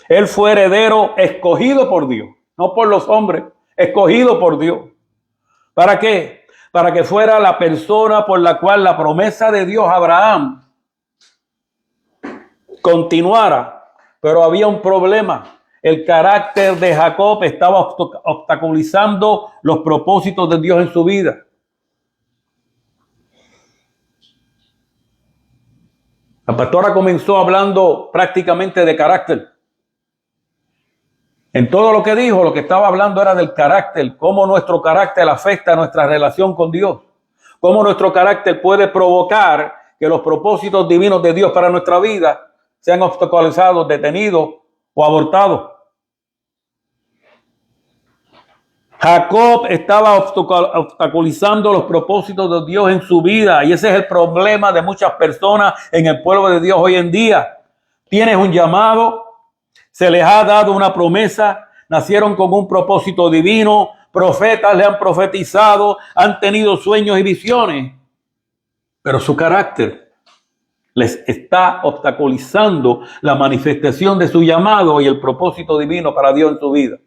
S2: Él fue heredero escogido por Dios, no por los hombres, escogido por Dios. ¿Para qué? Para que fuera la persona por la cual la promesa de Dios a Abraham continuara. Pero había un problema. El carácter de Jacob estaba obstaculizando los propósitos de Dios en su vida. La pastora comenzó hablando prácticamente de carácter. En todo lo que dijo, lo que estaba hablando era del carácter, cómo nuestro carácter afecta nuestra relación con Dios, cómo nuestro carácter puede provocar que los propósitos divinos de Dios para nuestra vida sean obstaculizados, detenidos o abortados. Jacob estaba obstaculizando los propósitos de Dios en su vida, y ese es el problema de muchas personas en el pueblo de Dios hoy en día. Tienes un llamado, se les ha dado una promesa, nacieron con un propósito divino, profetas le han profetizado, han tenido sueños y visiones, pero su carácter les está obstaculizando la manifestación de su llamado y el propósito divino para Dios en su vida.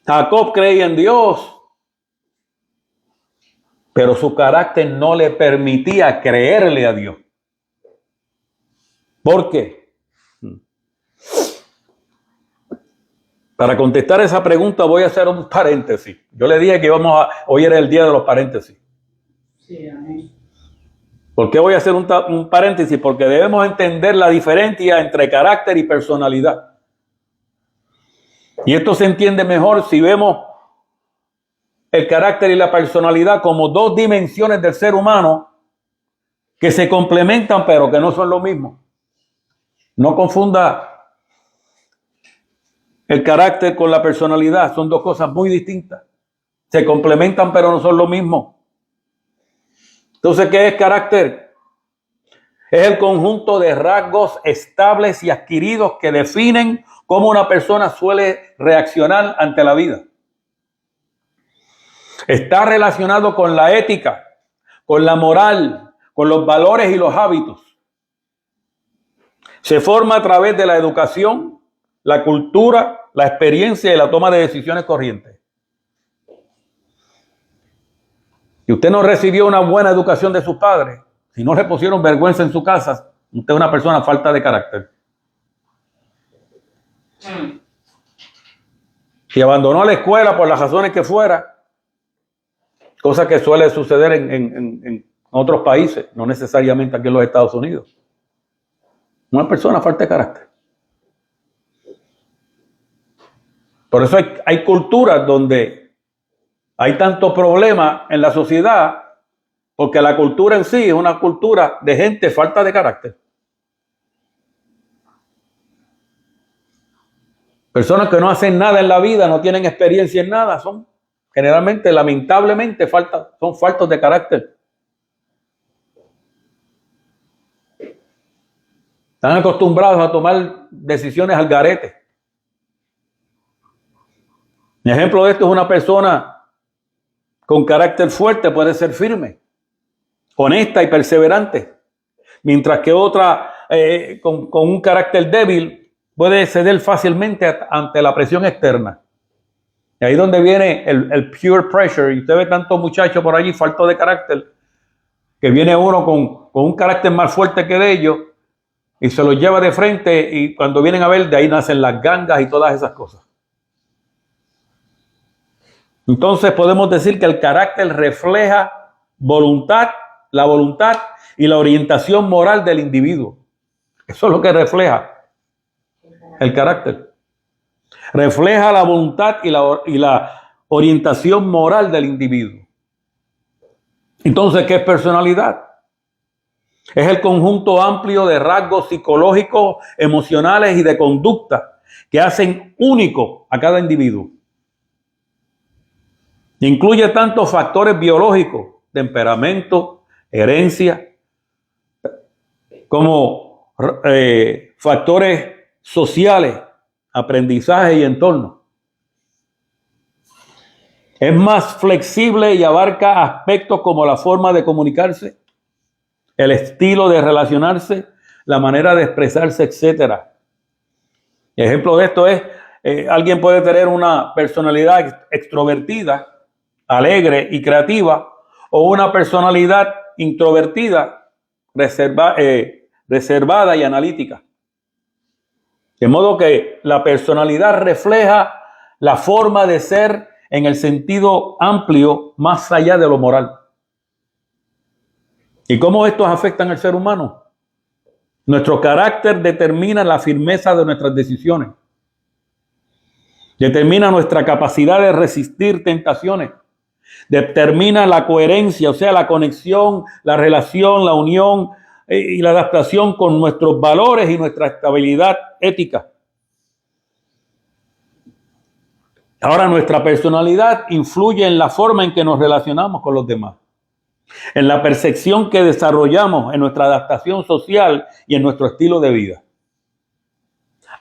S2: Jacob creía en Dios, pero su carácter no le permitía creerle a Dios. ¿Por qué? Para contestar esa pregunta voy a hacer un paréntesis. Yo le dije que hoy era el día de los paréntesis.
S3: Sí, amén.
S2: ¿Por qué voy a hacer un paréntesis? Porque debemos entender la diferencia entre carácter y personalidad. Y esto se entiende mejor si vemos el carácter y la personalidad como dos dimensiones del ser humano que se complementan pero que no son lo mismo. No confunda el carácter con la personalidad, son dos cosas muy distintas. Se complementan pero no son lo mismo. Entonces, ¿qué es carácter? Es el conjunto de rasgos estables y adquiridos que definen cómo una persona suele reaccionar ante la vida. Está relacionado con la ética, con la moral, con los valores y los hábitos. Se forma a través de la educación, la cultura, la experiencia y la toma de decisiones corrientes. Si usted no recibió una buena educación de sus padres, si no le pusieron vergüenza en su casa, usted es una persona falta de carácter. Si abandonó la escuela por las razones que fuera, cosa que suele suceder en otros países, no necesariamente aquí en los Estados Unidos. Una persona falta de carácter. Por eso hay culturas donde hay tanto problema en la sociedad, porque la cultura en sí es una cultura de gente falta de carácter. Personas que no hacen nada en la vida, no tienen experiencia en nada, son generalmente, lamentablemente, son faltos de carácter. Están acostumbrados a tomar decisiones al garete. Un ejemplo de esto es una persona con carácter fuerte, puede ser firme, honesta y perseverante, mientras que otra con un carácter débil puede ceder fácilmente ante la presión externa. Y ahí es donde viene el pure pressure. Y usted ve tantos muchachos por allí faltos de carácter, que viene uno con un carácter más fuerte que de ellos y se los lleva de frente, y cuando vienen a ver, de ahí nacen las gangas y todas esas cosas. Entonces podemos decir que el carácter refleja la voluntad y la orientación moral del individuo. Eso es lo que refleja el carácter. Refleja la voluntad y la orientación moral del individuo. Entonces, ¿qué es personalidad? Es el conjunto amplio de rasgos psicológicos, emocionales y de conducta que hacen único a cada individuo. Incluye tanto factores biológicos, temperamento, herencia, como factores sociales, aprendizaje y entorno. Es más flexible y abarca aspectos como la forma de comunicarse, el estilo de relacionarse, la manera de expresarse, etc. Ejemplo de esto es, alguien puede tener una personalidad extrovertida, alegre y creativa, o una personalidad introvertida, reservada y analítica. De modo que la personalidad refleja la forma de ser en el sentido amplio, más allá de lo moral. ¿Y cómo estos afectan al ser humano? Nuestro carácter determina la firmeza de nuestras decisiones. Determina nuestra capacidad de resistir tentaciones. Determina la coherencia, o sea, la conexión, la relación, la unión y la adaptación con nuestros valores y nuestra estabilidad ética. Ahora, nuestra personalidad influye en la forma en que nos relacionamos con los demás, en la percepción que desarrollamos, en nuestra adaptación social y en nuestro estilo de vida.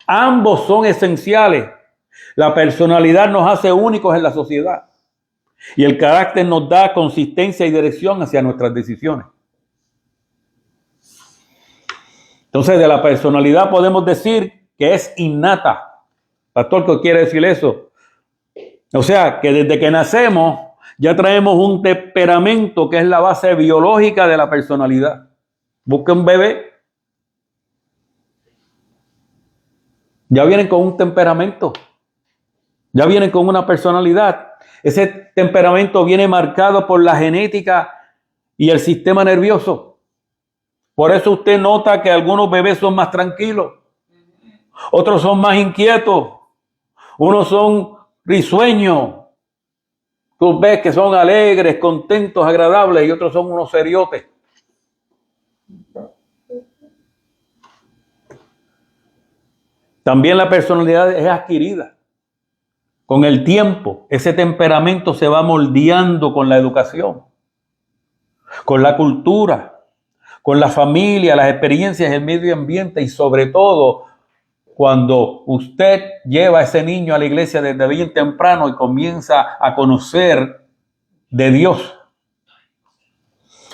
S2: Ambos son esenciales. La personalidad nos hace únicos en la sociedad y el carácter nos da consistencia y dirección hacia nuestras decisiones. Entonces, de la personalidad podemos decir que es innata. Pastor, ¿qué quiere decir eso? O sea, que desde que nacemos ya traemos un temperamento que es la base biológica de la personalidad. Busca un bebé, ya vienen con un temperamento, ya vienen con una personalidad. Ese temperamento viene marcado por la genética y el sistema nervioso. Por eso usted nota que algunos bebés son más tranquilos, otros son más inquietos, unos son risueños. Tú ves que son alegres, contentos, agradables, y otros son unos seriotes. También la personalidad es adquirida. Con el tiempo, ese temperamento se va moldeando con la educación, con la cultura, con la familia, las experiencias, el medio ambiente y sobre todo cuando usted lleva a ese niño a la iglesia desde bien temprano y comienza a conocer de Dios.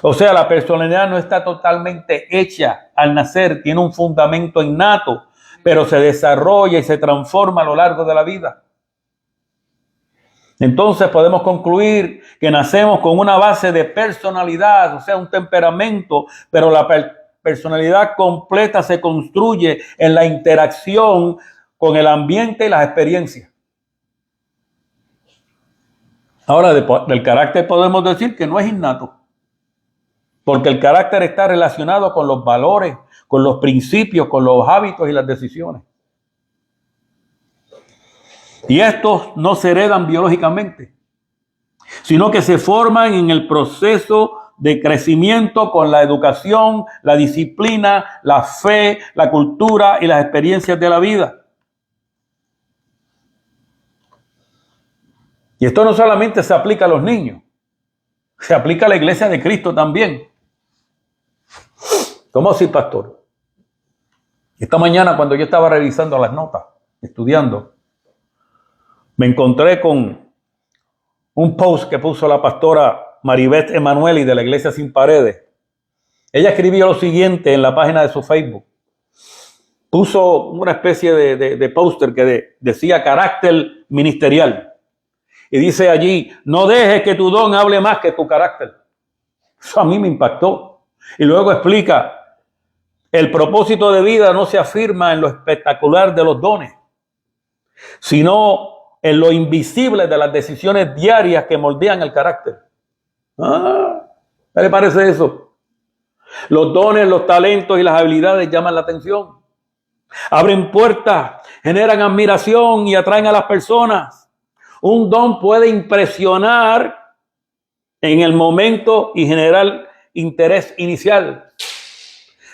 S2: O sea, la personalidad no está totalmente hecha al nacer, tiene un fundamento innato, pero se desarrolla y se transforma a lo largo de la vida. Entonces podemos concluir que nacemos con una base de personalidad, o sea, un temperamento, pero la personalidad completa se construye en la interacción con el ambiente y las experiencias. Ahora, del carácter podemos decir que no es innato, porque el carácter está relacionado con los valores, con los principios, con los hábitos y las decisiones. Y estos no se heredan biológicamente, sino que se forman en el proceso de crecimiento con la educación, la disciplina, la fe, la cultura y las experiencias de la vida. Y esto no solamente se aplica a los niños, se aplica a la iglesia de Cristo también. ¿Cómo así, pastor? Esta mañana cuando yo estaba revisando las notas, estudiando, me encontré con un post que puso la pastora Maribeth Emanueli de la Iglesia Sin Paredes. Ella escribió lo siguiente en la página de su Facebook. Puso una especie de póster que decía carácter ministerial. Y dice allí, no dejes que tu don hable más que tu carácter. Eso a mí me impactó. Y luego explica, el propósito de vida no se afirma en lo espectacular de los dones, sino en lo invisible de las decisiones diarias que moldean el carácter. ¿Qué le parece eso? Los dones, los talentos y las habilidades llaman la atención. Abren puertas, generan admiración y atraen a las personas. Un don puede impresionar en el momento y generar interés inicial.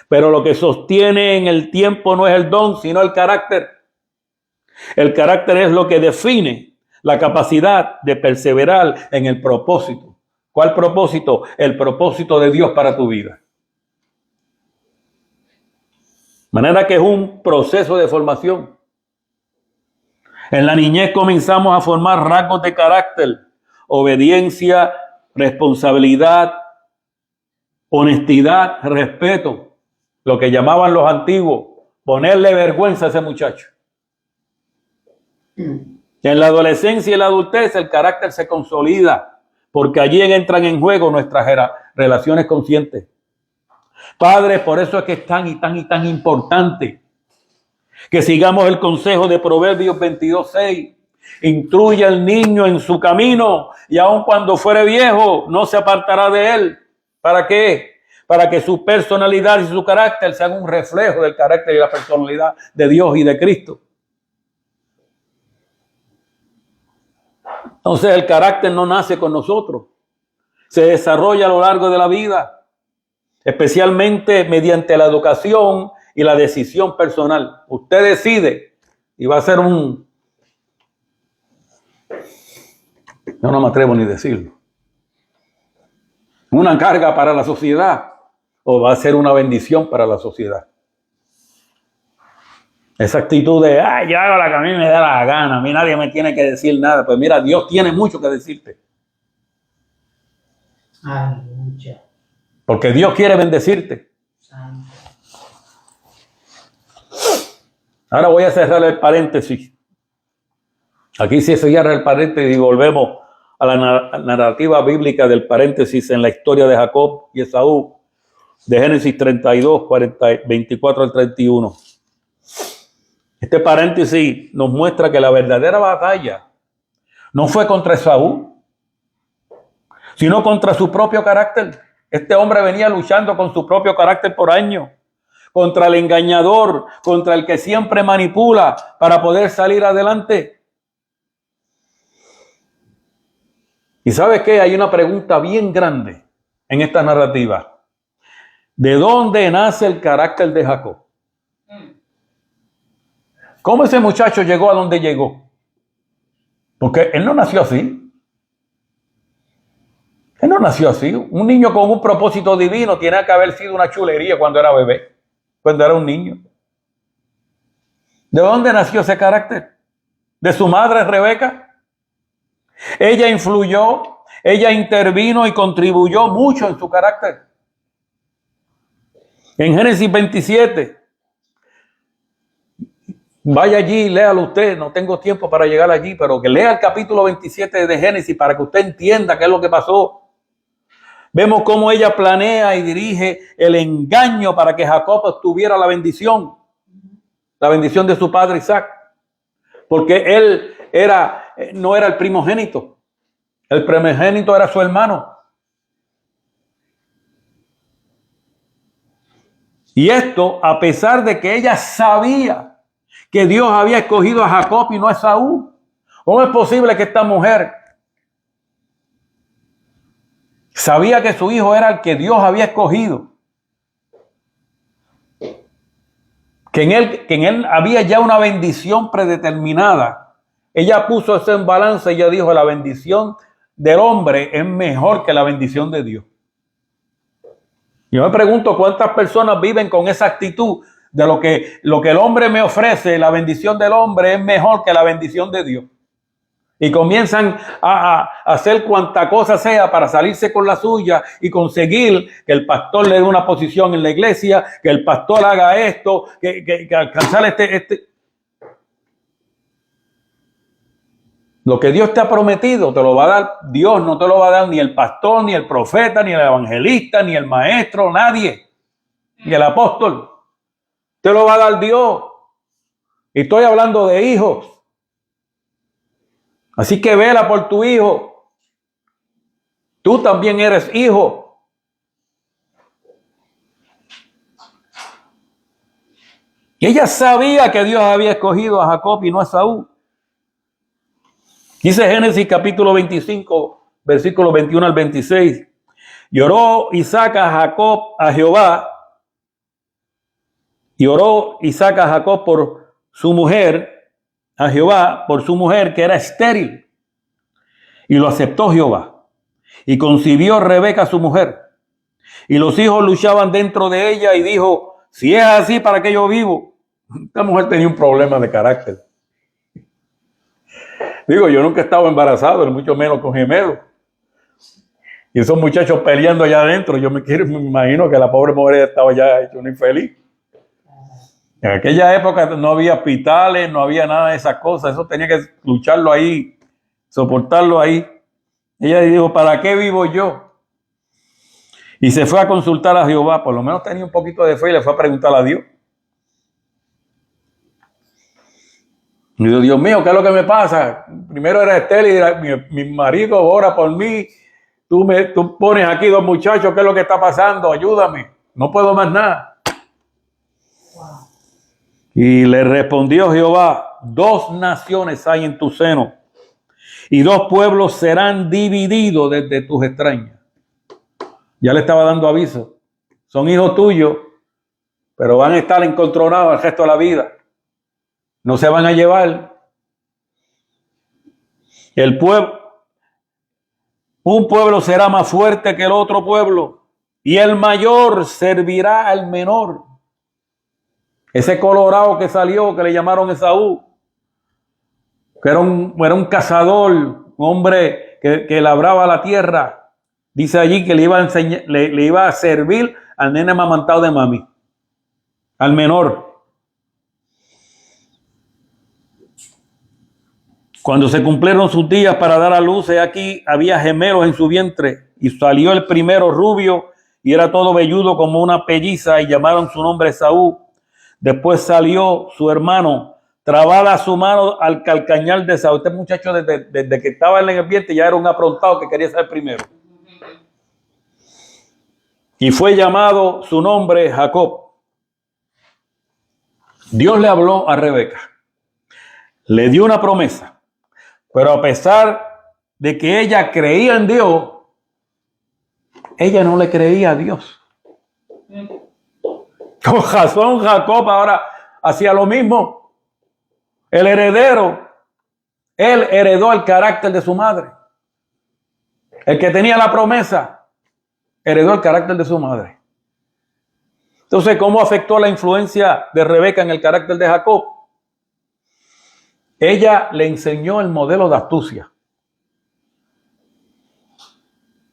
S2: Pero lo que sostiene en el tiempo no es el don, sino el carácter. El carácter es lo que define la capacidad de perseverar en el propósito. ¿Cuál propósito? El propósito de Dios para tu vida. De manera que es un proceso de formación. En la niñez comenzamos a formar rasgos de carácter, obediencia, responsabilidad, honestidad, respeto, lo que llamaban los antiguos, ponerle vergüenza a ese muchacho. En la adolescencia y la adultez el carácter se consolida, porque allí entran en juego nuestras relaciones conscientes. Padres, por eso es que es tan importante que sigamos el consejo de Proverbios 22:6. Instruye al niño en su camino y aun cuando fuere viejo no se apartará de él. ¿Para qué? Para que su personalidad y su carácter sean un reflejo del carácter y la personalidad de Dios y de Cristo. Entonces el carácter no nace con nosotros, se desarrolla a lo largo de la vida, especialmente mediante la educación y la decisión personal. Usted decide y va a ser yo no me atrevo ni a decirlo, una carga para la sociedad o va a ser una bendición para la sociedad. Esa actitud de, yo hago la que a mí me da la gana, a mí nadie me tiene que decir nada. Pues mira, Dios tiene mucho que decirte.
S1: Aleluya.
S2: Porque Dios quiere bendecirte.
S1: Santo.
S2: Ahora voy a cerrar el paréntesis. Aquí sí se cierra el paréntesis y volvemos a la narrativa bíblica del paréntesis en la historia de Jacob y Esaú, de Génesis 32, 24 al 31. Este paréntesis nos muestra que la verdadera batalla no fue contra Esaú, sino contra su propio carácter. Este hombre venía luchando con su propio carácter por años, contra el engañador, contra el que siempre manipula para poder salir adelante. Y ¿sabes qué? Hay una pregunta bien grande en esta narrativa. ¿De dónde nace el carácter de Jacob? ¿Cómo ese muchacho llegó a donde llegó? Porque él no nació así. Él no nació así. Un niño con un propósito divino tiene que haber sido una chulería cuando era bebé, cuando era un niño. ¿De dónde nació ese carácter? ¿De su madre Rebeca? Ella influyó, ella intervino y contribuyó mucho en su carácter. En Génesis 27, vaya allí, léalo usted, no tengo tiempo para llegar allí, pero que lea el capítulo 27 de Génesis para que usted entienda qué es lo que pasó. Vemos cómo ella planea y dirige el engaño para que Jacob obtuviera la bendición de su padre Isaac, porque él no era el primogénito, el primogénito era su hermano. Y esto a pesar de que ella sabía que Dios había escogido a Jacob y no a Esaú. ¿Cómo es posible que esta mujer sabía que su hijo era el que Dios había escogido? Que en él había ya una bendición predeterminada. Ella puso eso en balance y ella dijo, la bendición del hombre es mejor que la bendición de Dios. Yo me pregunto cuántas personas viven con esa actitud de lo que el hombre me ofrece, la bendición del hombre es mejor que la bendición de Dios. Y comienzan a hacer cuanta cosa sea para salirse con la suya y conseguir que el pastor le dé una posición en la iglesia, que el pastor haga esto, que alcanzar este. Lo que Dios te ha prometido te lo va a dar Dios, no te lo va a dar ni el pastor, ni el profeta, ni el evangelista, ni el maestro, nadie, ni el apóstol. Te lo va a dar Dios. Y estoy hablando de hijos. Así que vela por tu hijo. Tú también eres hijo. Y ella sabía que Dios había escogido a Jacob y no a Esaú. Dice Génesis capítulo 25, versículos 21 al 26. Lloró Isaac a Jacob, a Jehová. Y oró Isaac a Jacob por su mujer, a Jehová, por su mujer que era estéril. Y lo aceptó Jehová. Y concibió Rebeca su mujer. Y los hijos luchaban dentro de ella y dijo, si es así, ¿para qué yo vivo? Esta mujer tenía un problema de carácter. Digo, yo nunca he estado embarazado, ni mucho menos con gemelos. Y esos muchachos peleando allá adentro, yo me imagino que la pobre mujer estaba ya hecha una infeliz. En aquella época no había hospitales, no había nada de esas cosas. Eso tenía que lucharlo ahí, soportarlo ahí. Ella dijo, ¿para qué vivo yo? Y se fue a consultar a Jehová. Por lo menos tenía un poquito de fe y le fue a preguntar a Dios. Y dijo, Dios mío, ¿qué es lo que me pasa? Primero era estéril y mi marido ora por mí. Tú pones aquí dos muchachos, ¿qué es lo que está pasando? Ayúdame. No puedo más nada. Wow. Y le respondió Jehová, 2 naciones hay en tu seno, y 2 pueblos serán divididos desde tus extrañas. Ya le estaba dando aviso. Son hijos tuyos, pero van a estar encontronados el resto de la vida. No se van a llevar. Un pueblo será más fuerte que el otro pueblo, y el mayor servirá al menor. Ese colorado que salió, que le llamaron Esaú, que era un cazador, un hombre que labraba la tierra. Dice allí que le iba a servir al nene amamantado de mami, al menor. Cuando se cumplieron sus días para dar a luz, aquí había gemelos en su vientre, y salió el primero rubio y era todo velludo como una pelliza, y llamaron su nombre Esaú. Después salió su hermano, trabada su mano al calcañar de Esaú. Este muchacho desde que estaba en el vientre ya era un aprontado que quería ser primero. y fue llamado su nombre Jacob. Dios le habló a Rebeca, le dio una promesa, pero a pesar de que ella creía en Dios, ella no le creía a Dios. Con razón, Jacob ahora hacía lo mismo. El heredero, él heredó el carácter de su madre. El que tenía la promesa, heredó el carácter de su madre. Entonces, ¿cómo afectó la influencia de Rebeca en el carácter de Jacob? Ella le enseñó el modelo de astucia.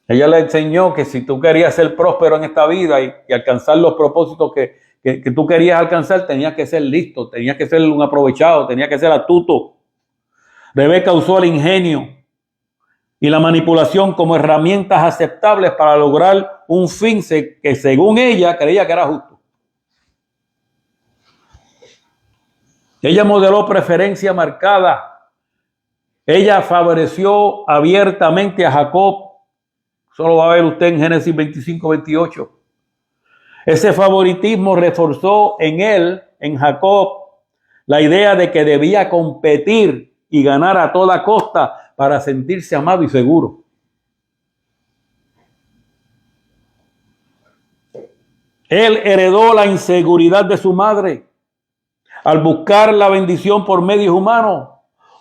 S2: Ella le enseñó que si tú querías ser próspero en esta vida y alcanzar los propósitos que tú querías alcanzar, tenías que ser listo, tenías que ser un aprovechado, tenías que ser astuto. Rebeca usó el ingenio y la manipulación como herramientas aceptables para lograr un fin que según ella creía que era justo. Ella modeló preferencia marcada. Ella favoreció abiertamente a Jacob. Eso lo va a ver usted en Génesis 25, 28. Ese favoritismo reforzó en él, en Jacob, la idea de que debía competir y ganar a toda costa para sentirse amado y seguro. Él heredó la inseguridad de su madre. Al buscar la bendición por medios humanos,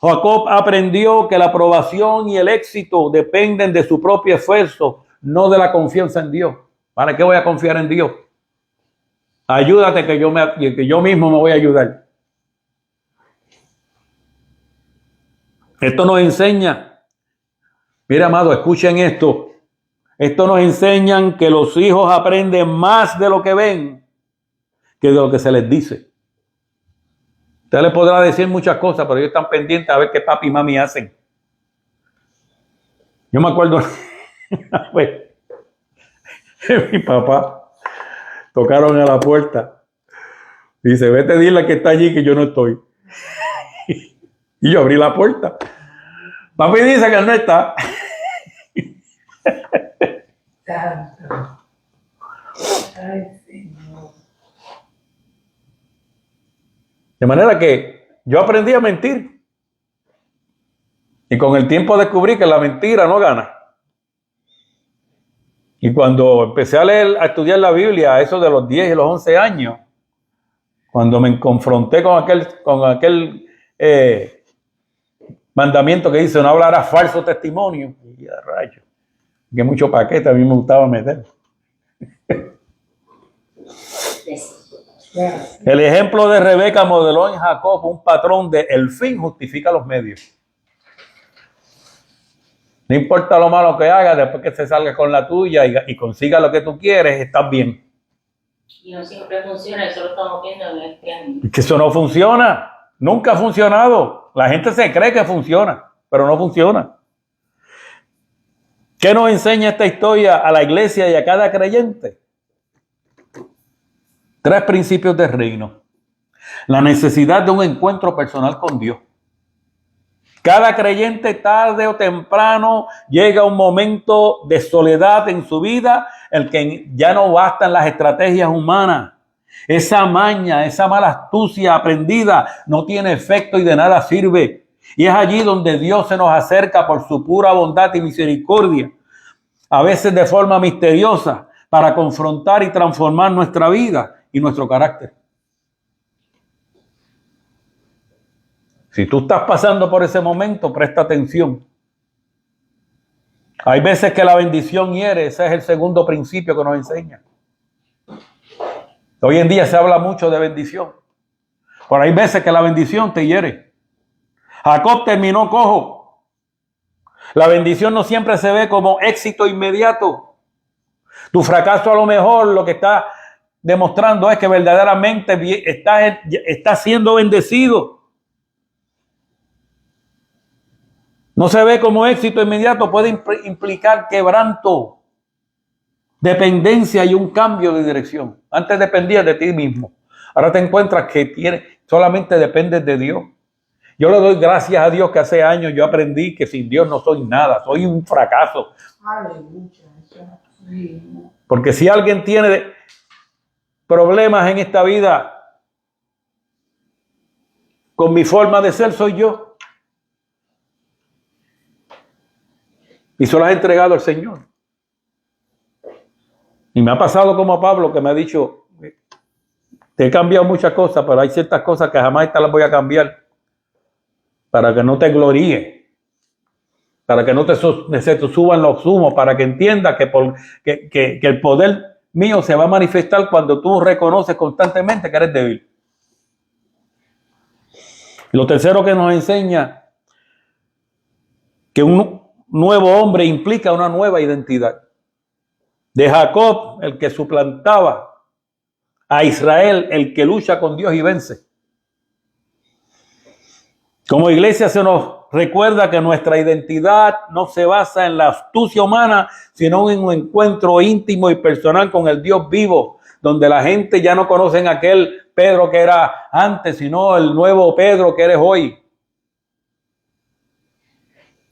S2: Jacob aprendió que la aprobación y el éxito dependen de su propio esfuerzo, no de la confianza en Dios. ¿Para qué voy a confiar en Dios? Ayúdate que yo mismo me voy a ayudar. Esto nos enseña, mira, amado, escuchen esto. Esto nos enseña que los hijos aprenden más de lo que ven que de lo que se les dice. Usted le podrá decir muchas cosas, pero ellos están pendientes a ver qué papi y mami hacen. Yo me acuerdo, pues, mi papá tocaron a la puerta. Dice, vete, dile que está allí, que yo no estoy. Y yo abrí la puerta. Papi dice que él no está.
S3: Santo. Ay, Señor.
S2: De manera que yo aprendí a mentir. Y con el tiempo descubrí que la mentira no gana. Y cuando empecé a estudiar la Biblia, a eso de los 10 y los 11 años, cuando me confronté con aquel mandamiento que dice no hablarás falso testimonio, y a rayo, que mucho paquete a mí me gustaba meter. El ejemplo de Rebeca modeló en Jacob un patrón de el fin justifica los medios. No importa lo malo que haga, después que se salga con la tuya y consiga lo que tú quieres, estás bien.
S1: Y no siempre funciona, eso lo estamos viendo en este año.
S2: Que eso no funciona, nunca ha funcionado. La gente se cree que funciona, pero no funciona. ¿Qué nos enseña esta historia a la iglesia y a cada creyente? 3 principios del reino. La necesidad de un encuentro personal con Dios. Cada creyente tarde o temprano llega un momento de soledad en su vida, el que ya no bastan las estrategias humanas. Esa maña, esa mala astucia aprendida no tiene efecto y de nada sirve. Y es allí donde Dios se nos acerca por su pura bondad y misericordia, a veces de forma misteriosa, para confrontar y transformar nuestra vida y nuestro carácter. Si tú estás pasando por ese momento, presta atención. Hay veces que la bendición hiere, ese es el segundo principio que nos enseña. Hoy en día se habla mucho de bendición, pero hay veces que la bendición te hiere. Jacob terminó cojo. La bendición no siempre se ve como éxito inmediato. Tu fracaso a lo mejor lo que está demostrando es que verdaderamente estás siendo bendecido. No se ve como éxito inmediato, puede implicar quebranto, dependencia y un cambio de dirección. Antes dependías de ti mismo. Ahora te encuentras que solamente dependes de Dios. Yo le doy gracias a Dios que hace años yo aprendí que sin Dios no soy nada, soy un fracaso.
S3: Aleluya.
S2: Porque si alguien tiene problemas en esta vida con mi forma de ser, soy yo. Y se lo has entregado al Señor. Y me ha pasado como a Pablo, que me ha dicho, te he cambiado muchas cosas, pero hay ciertas cosas que jamás estas las voy a cambiar, para que no te gloríes, para que no te suban los humos, para que entiendas que el poder mío se va a manifestar cuando tú reconoces constantemente que eres débil. Y lo tercero que nos enseña, que un nuevo hombre implica una nueva identidad. De Jacob, el que suplantaba, a Israel, el que lucha con Dios y vence. Como iglesia se nos recuerda que nuestra identidad no se basa en la astucia humana, sino en un encuentro íntimo y personal con el Dios vivo, donde la gente ya no conoce a aquel Pedro que era antes, sino el nuevo Pedro que eres hoy.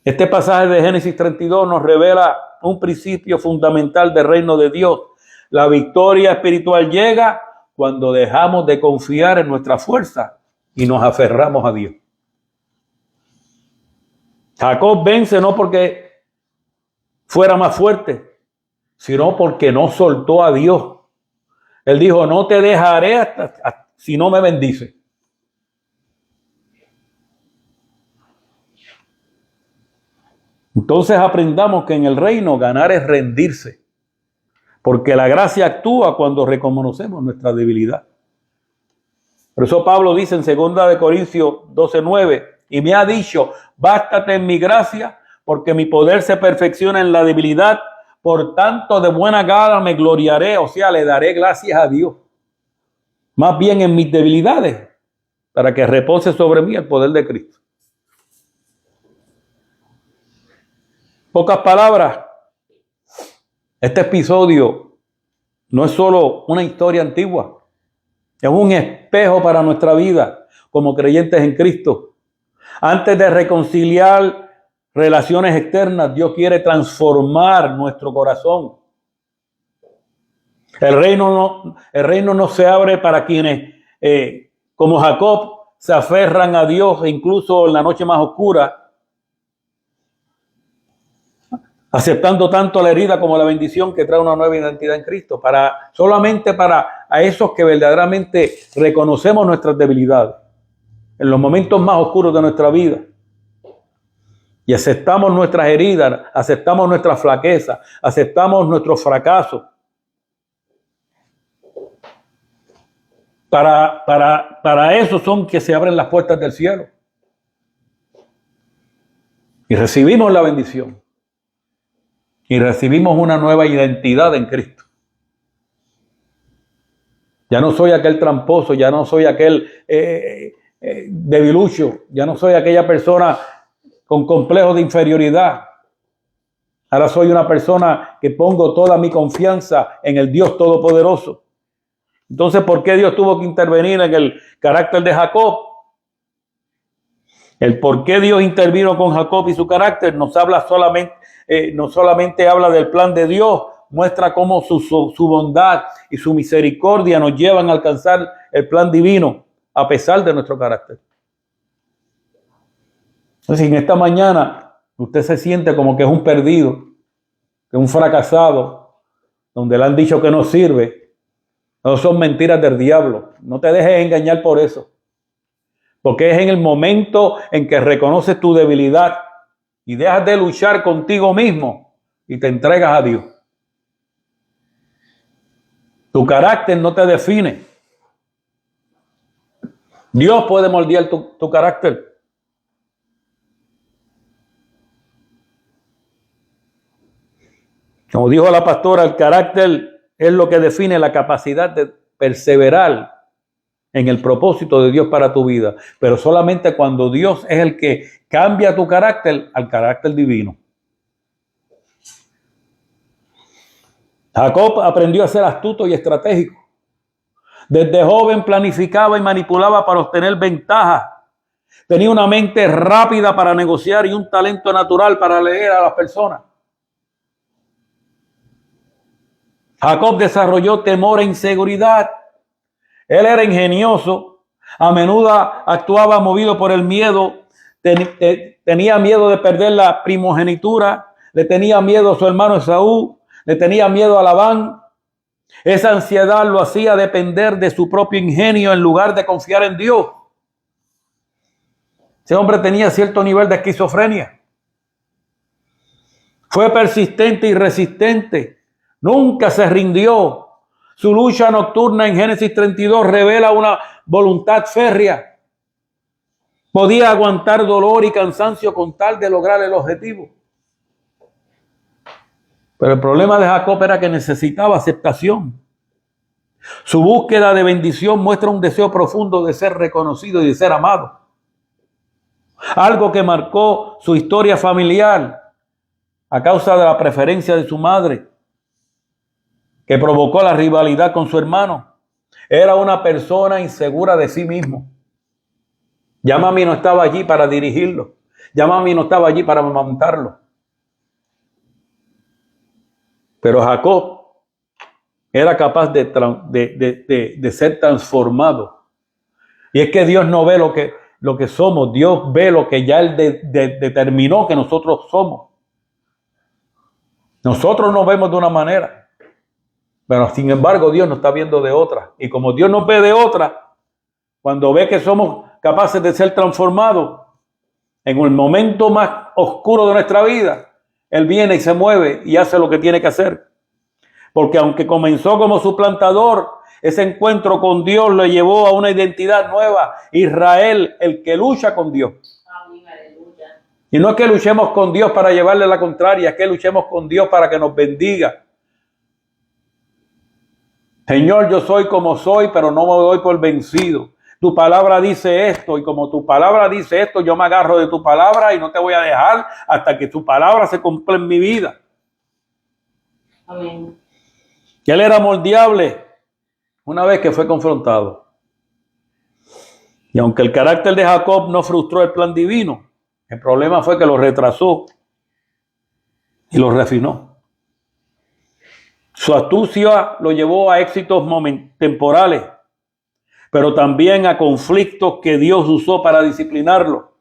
S2: Este pasaje de Génesis 32 nos revela un principio fundamental del reino de Dios. La victoria espiritual llega cuando dejamos de confiar en nuestra fuerza y nos aferramos a Dios. Jacob vence no porque fuera más fuerte, sino porque no soltó a Dios. Él dijo, no te dejaré hasta si no me bendice. Entonces aprendamos que en el reino ganar es rendirse, porque la gracia actúa cuando reconocemos nuestra debilidad. Por eso Pablo dice en 2 Corintios 12:9, y me ha dicho, bástate en mi gracia, porque mi poder se perfecciona en la debilidad, por tanto de buena gana me gloriaré, o sea, le daré gracias a Dios, más bien en mis debilidades, para que repose sobre mí el poder de Cristo. Pocas palabras, este episodio no es solo una historia antigua, es un espejo para nuestra vida como creyentes en Cristo. Antes de reconciliar relaciones externas, Dios quiere transformar nuestro corazón. El reino no se abre para quienes, como Jacob, se aferran a Dios e incluso en la noche más oscura, aceptando tanto la herida como la bendición que trae una nueva identidad en Cristo, solamente para a esos que verdaderamente reconocemos nuestras debilidades en los momentos más oscuros de nuestra vida y aceptamos nuestras heridas, aceptamos nuestras flaquezas, aceptamos nuestros fracasos. Para eso son que se abren las puertas del cielo y recibimos la bendición. Y recibimos una nueva identidad en Cristo. Ya no soy aquel tramposo, ya no soy aquel debilucho, ya no soy aquella persona con complejos de inferioridad. Ahora soy una persona que pongo toda mi confianza en el Dios Todopoderoso. Entonces, ¿por qué Dios tuvo que intervenir en el carácter de Jacob? El por qué Dios intervino con Jacob y su carácter no solamente habla del plan de Dios, muestra cómo su bondad y su misericordia nos llevan a alcanzar el plan divino a pesar de nuestro carácter. Entonces, en esta mañana usted se siente como que es un perdido, que es un fracasado, donde le han dicho que no sirve. No son mentiras del diablo. No te dejes engañar por eso. Porque es en el momento en que reconoces tu debilidad y dejas de luchar contigo mismo y te entregas a Dios. Tu carácter no te define. Dios puede moldear tu carácter. Como dijo la pastora, el carácter es lo que define la capacidad de perseverar en el propósito de Dios para tu vida, pero solamente cuando Dios es el que cambia tu carácter al carácter divino. Jacob aprendió a ser astuto y estratégico. Desde joven planificaba y manipulaba para obtener ventaja. Tenía una mente rápida para negociar y un talento natural para leer a las personas. Jacob desarrolló temor e inseguridad. Él era ingenioso, a menudo actuaba movido por el miedo, tenía miedo de perder la primogenitura, le tenía miedo a su hermano Esaú, le tenía miedo a Labán. Esa ansiedad lo hacía depender de su propio ingenio en lugar de confiar en Dios. Ese hombre tenía cierto nivel de esquizofrenia. Fue persistente y resistente. Nunca se rindió. Su lucha nocturna en Génesis 32 revela una voluntad férrea. Podía aguantar dolor y cansancio con tal de lograr el objetivo. Pero el problema de Jacob era que necesitaba aceptación. Su búsqueda de bendición muestra un deseo profundo de ser reconocido y de ser amado. Algo que marcó su historia familiar a causa de la preferencia de su madre, que provocó la rivalidad con su hermano. Era una persona insegura de sí mismo. Ya mami no estaba allí para dirigirlo. Ya mami no estaba allí para amamantarlo. Pero Jacob era capaz de ser transformado. Y es que Dios no ve lo que somos. Dios ve lo que ya Él determinó que nosotros somos. Nosotros nos vemos de una manera, pero sin embargo Dios nos está viendo de otra. Y como Dios nos ve de otra, cuando ve que somos capaces de ser transformados, en el momento más oscuro de nuestra vida, Él viene y se mueve y hace lo que tiene que hacer. Porque aunque comenzó como suplantador, ese encuentro con Dios le llevó a una identidad nueva. Israel, el que lucha con Dios. Y no es que luchemos con Dios para llevarle la contraria, es que luchemos con Dios para que nos bendiga. Señor, yo soy como soy, pero no me doy por vencido. Tu palabra dice esto, y como tu palabra dice esto, yo me agarro de tu palabra y no te voy a dejar hasta que tu palabra se cumpla en mi vida.
S1: Amén.
S2: Que él era moldeable una vez que fue confrontado. Y aunque el carácter de Jacob no frustró el plan divino, el problema fue que lo retrasó y lo refinó. Su astucia lo llevó a éxitos temporales, pero también a conflictos que Dios usó para disciplinarlo.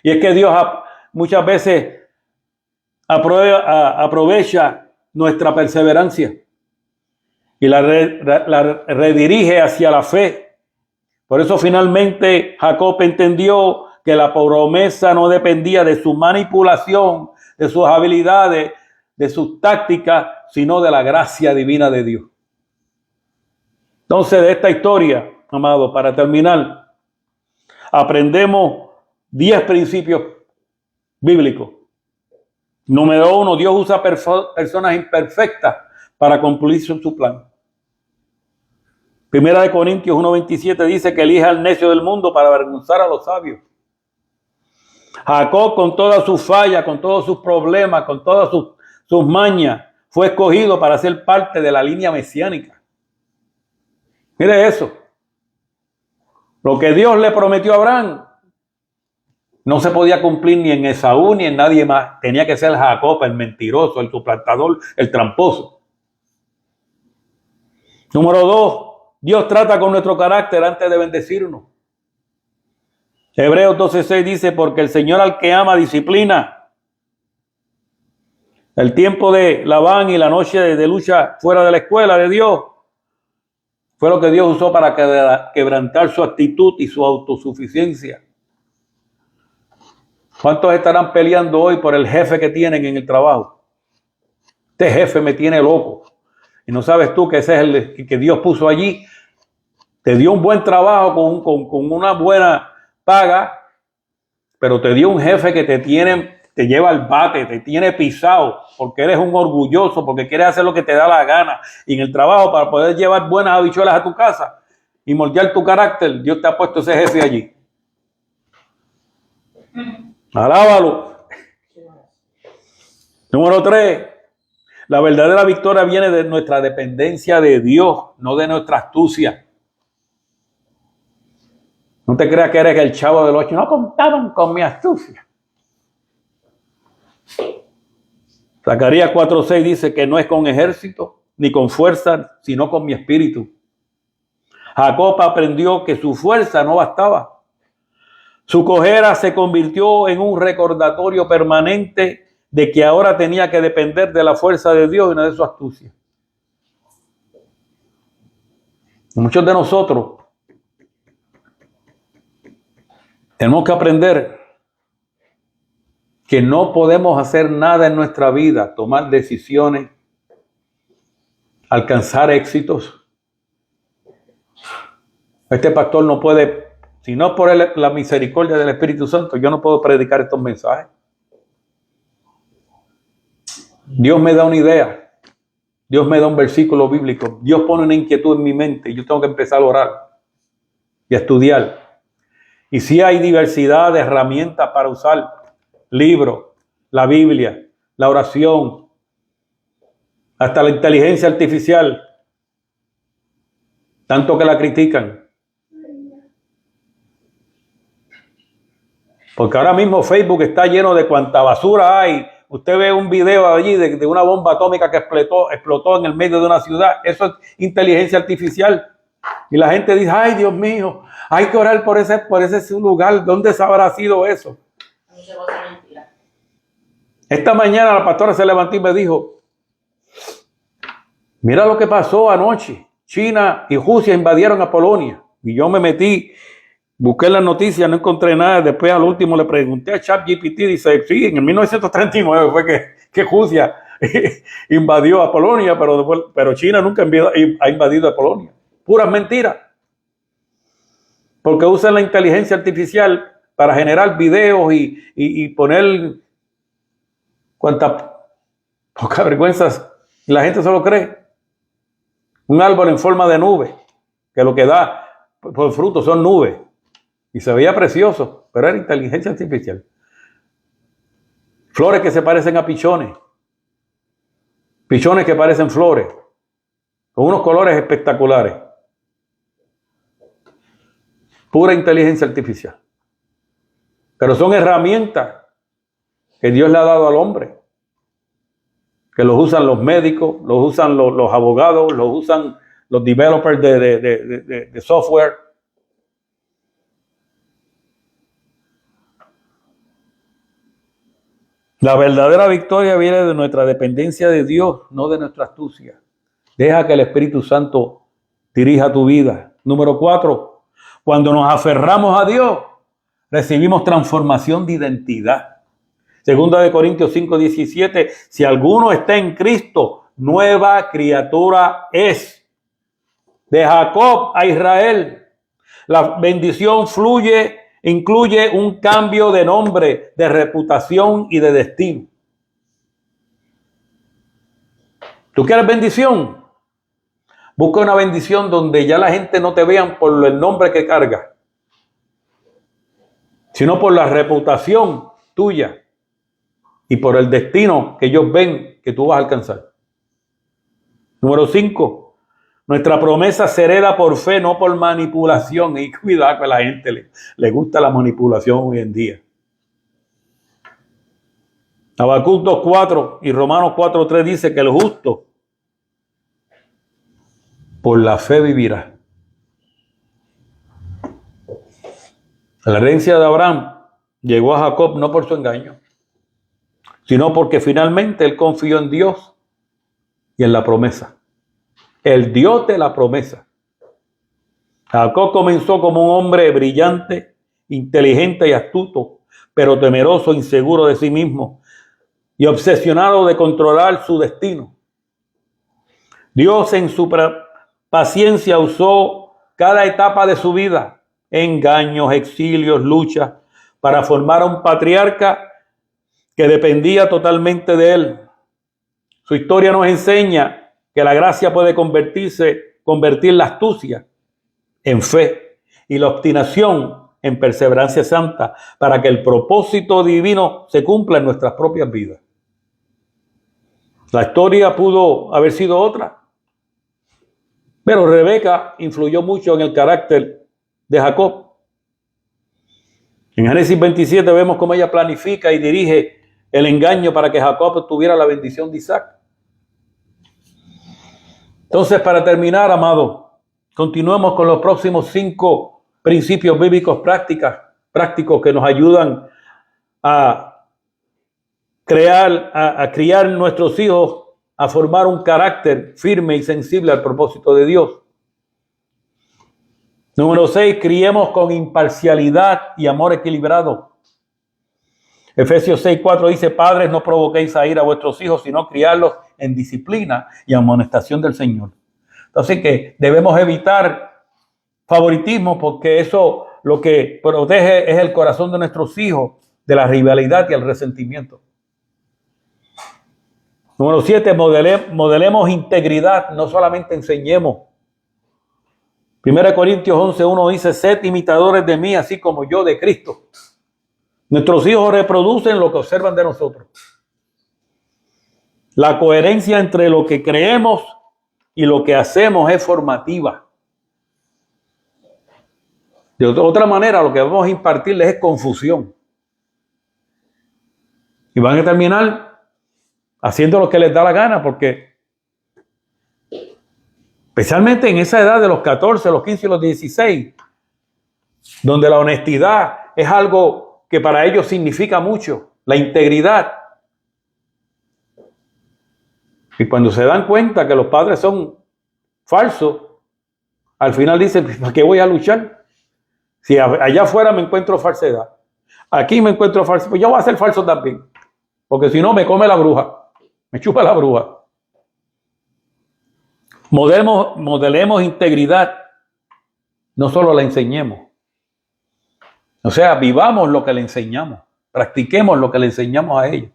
S2: Y es que Dios muchas veces aprovecha nuestra perseverancia y la redirige hacia la fe. Por eso finalmente Jacob entendió que la promesa no dependía de su manipulación, de sus habilidades, de sus tácticas, sino de la gracia divina de Dios. Entonces, de esta historia, amado, para terminar, aprendemos 10 principios bíblicos. Número 1, Dios usa personas imperfectas para cumplir su plan. Primera de Corintios 1:27 dice que elige al necio del mundo para avergonzar a los sabios. Jacob, con todas sus fallas, con todos sus problemas, con todas sus mañas, fue escogido para ser parte de la línea mesiánica. Mire eso. Lo que Dios le prometió a Abraham no se podía cumplir ni en Esaú ni en nadie más. Tenía que ser Jacob, el mentiroso, el suplantador, el tramposo. Número 2, Dios trata con nuestro carácter antes de bendecirnos. Hebreos 12:6 dice, porque el Señor al que ama disciplina. El tiempo de Labán y la noche de lucha fuera de la escuela de Dios fue lo que Dios usó para quebrantar su actitud y su autosuficiencia. ¿Cuántos estarán peleando hoy por el jefe que tienen en el trabajo? Este jefe me tiene loco. Y no sabes tú que ese es el que Dios puso allí. Te dio un buen trabajo con una buena paga, pero te dio un jefe que te lleva al bate, te tiene pisado, porque eres un orgulloso, porque quieres hacer lo que te da la gana. Y en el trabajo, para poder llevar buenas habichuelas a tu casa y moldear tu carácter, Dios te ha puesto ese jefe allí. Alábalo. Número 3, la verdadera victoria viene de nuestra dependencia de Dios, no de nuestra astucia. No te creas que eres el chavo del 8. No contaban con mi astucia. Zacarías 4:6 dice que no es con ejército, ni con fuerza, sino con mi espíritu. Jacob aprendió que su fuerza no bastaba. Su cojera se convirtió en un recordatorio permanente de que ahora tenía que depender de la fuerza de Dios y no de su astucia. Muchos de nosotros tenemos que aprender que no podemos hacer nada en nuestra vida, tomar decisiones, alcanzar éxitos. Este pastor no puede, si no por la misericordia del Espíritu Santo, yo no puedo predicar estos mensajes. Dios me da una idea, Dios me da un versículo bíblico, Dios pone una inquietud en mi mente y yo tengo que empezar a orar y a estudiar. Y si hay diversidad de herramientas para usar, libros, la Biblia, la oración, hasta la inteligencia artificial, tanto que la critican. Porque ahora mismo Facebook está lleno de cuanta basura hay. Usted ve un video allí de una bomba atómica que explotó en el medio de una ciudad. Eso es inteligencia artificial. Y la gente dice, ay Dios mío, hay que orar por ese lugar. ¿Dónde se habrá sido eso? Esta mañana la pastora se levantó y me dijo, mira lo que pasó anoche. China y Rusia invadieron a Polonia. Y yo me metí, busqué las noticias, no encontré nada. Después al último le pregunté a ChatGPT, dice, sí, en el 1939 fue que Rusia invadió a Polonia, pero China nunca ha invadido a Polonia. Puras mentiras. Porque usan la inteligencia artificial para generar videos y poner cuántas pocas vergüenzas. La gente se lo cree. Un árbol en forma de nube, que lo que da por fruto son nubes. Y se veía precioso, pero era inteligencia artificial. Flores que se parecen a pichones. Pichones que parecen flores. Con unos colores espectaculares. Pura inteligencia artificial. Pero son herramientas que Dios le ha dado al hombre. Que los usan los médicos, los usan los abogados, los usan los developers de software. La verdadera victoria viene de nuestra dependencia de Dios, no de nuestra astucia. Deja que el Espíritu Santo dirija tu vida. Número 4, cuando nos aferramos a Dios, recibimos transformación de identidad. Segunda de Corintios 5:17, si alguno está en Cristo, nueva criatura es. De Jacob a Israel, la bendición incluye un cambio de nombre, de reputación y de destino. ¿Tú quieres bendición? Busca una bendición donde ya la gente no te vean por el nombre que cargas, sino por la reputación tuya. Y por el destino que ellos ven que tú vas a alcanzar. Número 5. Nuestra promesa se hereda por fe, no por manipulación. Y cuidado que a la gente le gusta la manipulación hoy en día. Habacuc 2:4 y Romanos 4:3 dice que el justo por la fe vivirá. La herencia de Abraham llegó a Jacob no por su engaño, sino porque finalmente él confió en Dios y en la promesa. El Dios de la promesa. Jacob comenzó como un hombre brillante, inteligente y astuto, pero temeroso, inseguro de sí mismo y obsesionado de controlar su destino. Dios en su paciencia usó cada etapa de su vida, engaños, exilios, luchas, para formar a un patriarca que dependía totalmente de él. Su historia nos enseña que la gracia puede convertir la astucia en fe y la obstinación en perseverancia santa para que el propósito divino se cumpla en nuestras propias vidas. La historia pudo haber sido otra, pero Rebeca influyó mucho en el carácter de Jacob. En Génesis 27 vemos cómo ella planifica y dirige el engaño para que Jacob tuviera la bendición de Isaac. Entonces, para terminar, amado, continuemos con los próximos 5 principios bíblicos prácticos que nos ayudan a criar nuestros hijos, a formar un carácter firme y sensible al propósito de Dios. Número 6, criemos con imparcialidad y amor equilibrado. Efesios 6:4 dice: padres, no provoquéis a ira a vuestros hijos, sino criarlos en disciplina y amonestación del Señor. Entonces que debemos evitar favoritismo, porque eso lo que protege es el corazón de nuestros hijos de la rivalidad y el resentimiento. Número 7, modelemos integridad, no solamente enseñemos. 1 Corintios 11:1 dice: sed imitadores de mí, así como yo de Cristo. Nuestros hijos reproducen lo que observan de nosotros. La coherencia entre lo que creemos y lo que hacemos es formativa. De otra manera, lo que vamos a impartirles es confusión. Y van a terminar haciendo lo que les da la gana, porque especialmente en esa edad de los 14, los 15 y los 16, donde la honestidad es algo que para ellos significa mucho, la integridad. Y cuando se dan cuenta que los padres son falsos, al final dicen: ¿para qué voy a luchar? Si allá afuera me encuentro falsedad, aquí me encuentro falso, pues yo voy a ser falso también, porque si no me come la bruja, me chupa la bruja. Modelemos integridad, no solo la enseñemos. O sea, vivamos lo que le enseñamos, practiquemos lo que le enseñamos a ellos.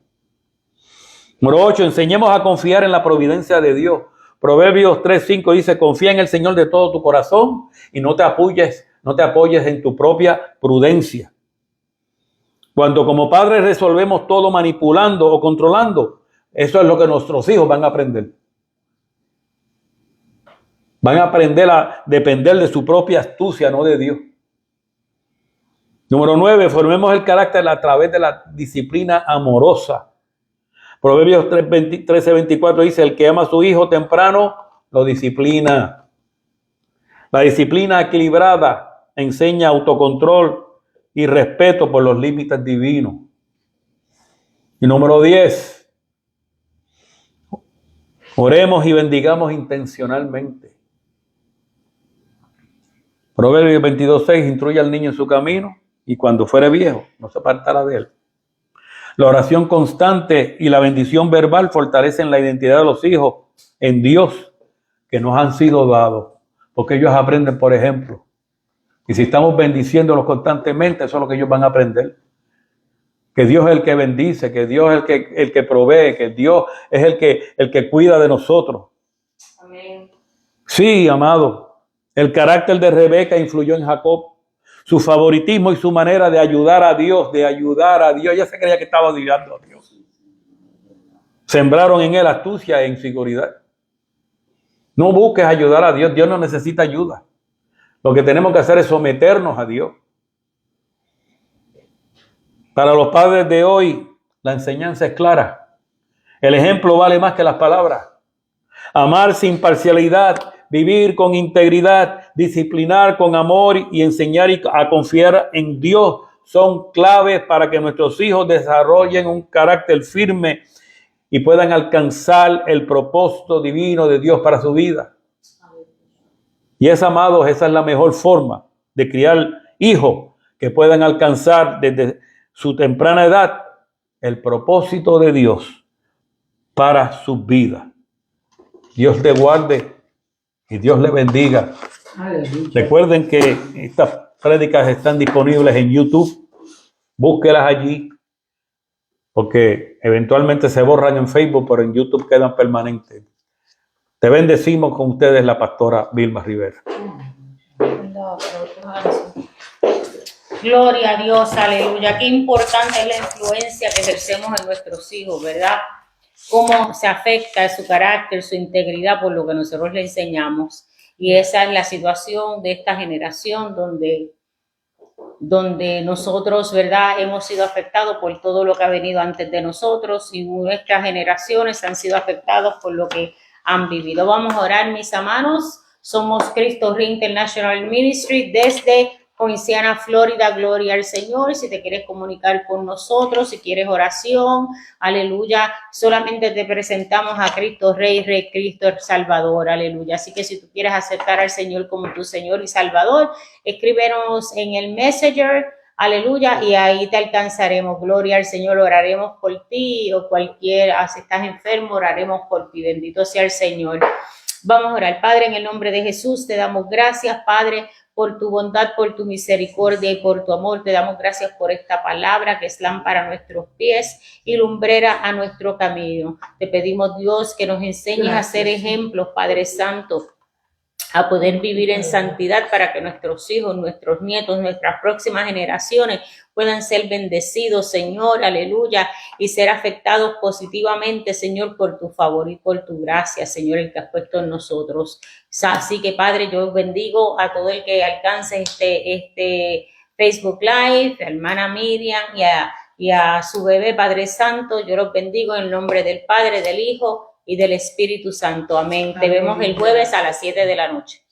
S2: Número 8, enseñemos a confiar en la providencia de Dios. Proverbios 3:5 dice: confía en el Señor de todo tu corazón y no te apoyes en tu propia prudencia. Cuando como padres resolvemos todo manipulando o controlando, eso es lo que nuestros hijos van a aprender. Van a aprender a depender de su propia astucia, no de Dios. Número 9, formemos el carácter a través de la disciplina amorosa. Proverbios 13:24 dice: el que ama a su hijo temprano lo disciplina. La disciplina equilibrada enseña autocontrol y respeto por los límites divinos. Y número 10, oremos y bendigamos intencionalmente. Proverbios 22:6, instruye al niño en su camino y cuando fuere viejo no se apartará de él. La oración constante y la bendición verbal fortalecen la identidad de los hijos en Dios que nos han sido dados, porque ellos aprenden por ejemplo. Y si estamos bendiciéndolos constantemente, eso es lo que ellos van a aprender. Que Dios es el que bendice, que Dios es el que provee, que Dios es el que cuida de nosotros.
S1: Amén.
S2: Sí, amado, el carácter de Rebeca influyó en Jacob. Su favoritismo y su manera de ayudar a Dios, ella se creía que estaba ayudando a Dios. Sembraron en él astucia e inseguridad. No busques ayudar a Dios, Dios no necesita ayuda. Lo que tenemos que hacer es someternos a Dios. Para los padres de hoy, la enseñanza es clara. El ejemplo vale más que las palabras. Amar sin parcialidad, vivir con integridad, disciplinar con amor y enseñar a confiar en Dios son claves para que nuestros hijos desarrollen un carácter firme y puedan alcanzar el propósito divino de Dios para su vida. Y amados, esa es la mejor forma de criar hijos que puedan alcanzar desde su temprana edad el propósito de Dios para sus vidas. Dios te guarde y Dios le bendiga. Aleluya. Recuerden que estas prédicas están disponibles en YouTube. Búsquelas allí, porque eventualmente se borran en Facebook, pero en YouTube quedan permanentes. Te bendecimos con ustedes, la pastora Vilma Rivera.
S1: Gloria a Dios, aleluya. Qué importante es la influencia que ejercemos en nuestros hijos, ¿verdad? Cómo se afecta su carácter, su integridad por lo que nosotros le enseñamos. Y esa es la situación de esta generación donde nosotros, ¿verdad?, hemos sido afectados por todo lo que ha venido antes de nosotros y nuestras generaciones han sido afectados por lo que han vivido. Vamos a orar, mis hermanos. Somos Cristo Rey International Ministry desde Poinciana, Florida. Gloria al Señor. Si te quieres comunicar con nosotros, si quieres oración, aleluya, solamente te presentamos a Cristo Rey, Rey Cristo Salvador, aleluya. Así que si tú quieres aceptar al Señor como tu Señor y Salvador, escríbenos en el Messenger, aleluya, y ahí te alcanzaremos. Gloria al Señor, oraremos por ti, o cualquiera, si estás enfermo, oraremos por ti. Bendito sea el Señor. Vamos a orar. Padre, en el nombre de Jesús, te damos gracias, Padre, por tu bondad, por tu misericordia y por tu amor. Te damos gracias por esta palabra que es lámpara a nuestros pies y lumbrera a nuestro camino. Te pedimos, Dios, que nos enseñes a ser ejemplos, Padre Santo, a poder vivir en santidad para que nuestros hijos, nuestros nietos, nuestras próximas generaciones puedan ser bendecidos, Señor, aleluya, y ser afectados positivamente, Señor, por tu favor y por tu gracia, Señor, el que has puesto en nosotros. Así que, Padre, yo bendigo a todo el que alcance este Facebook Live, a hermana Miriam y a su bebé, Padre Santo. Yo los bendigo en el nombre del Padre, del Hijo y del Espíritu Santo. Amén. Te vemos el jueves a las 7 de la noche.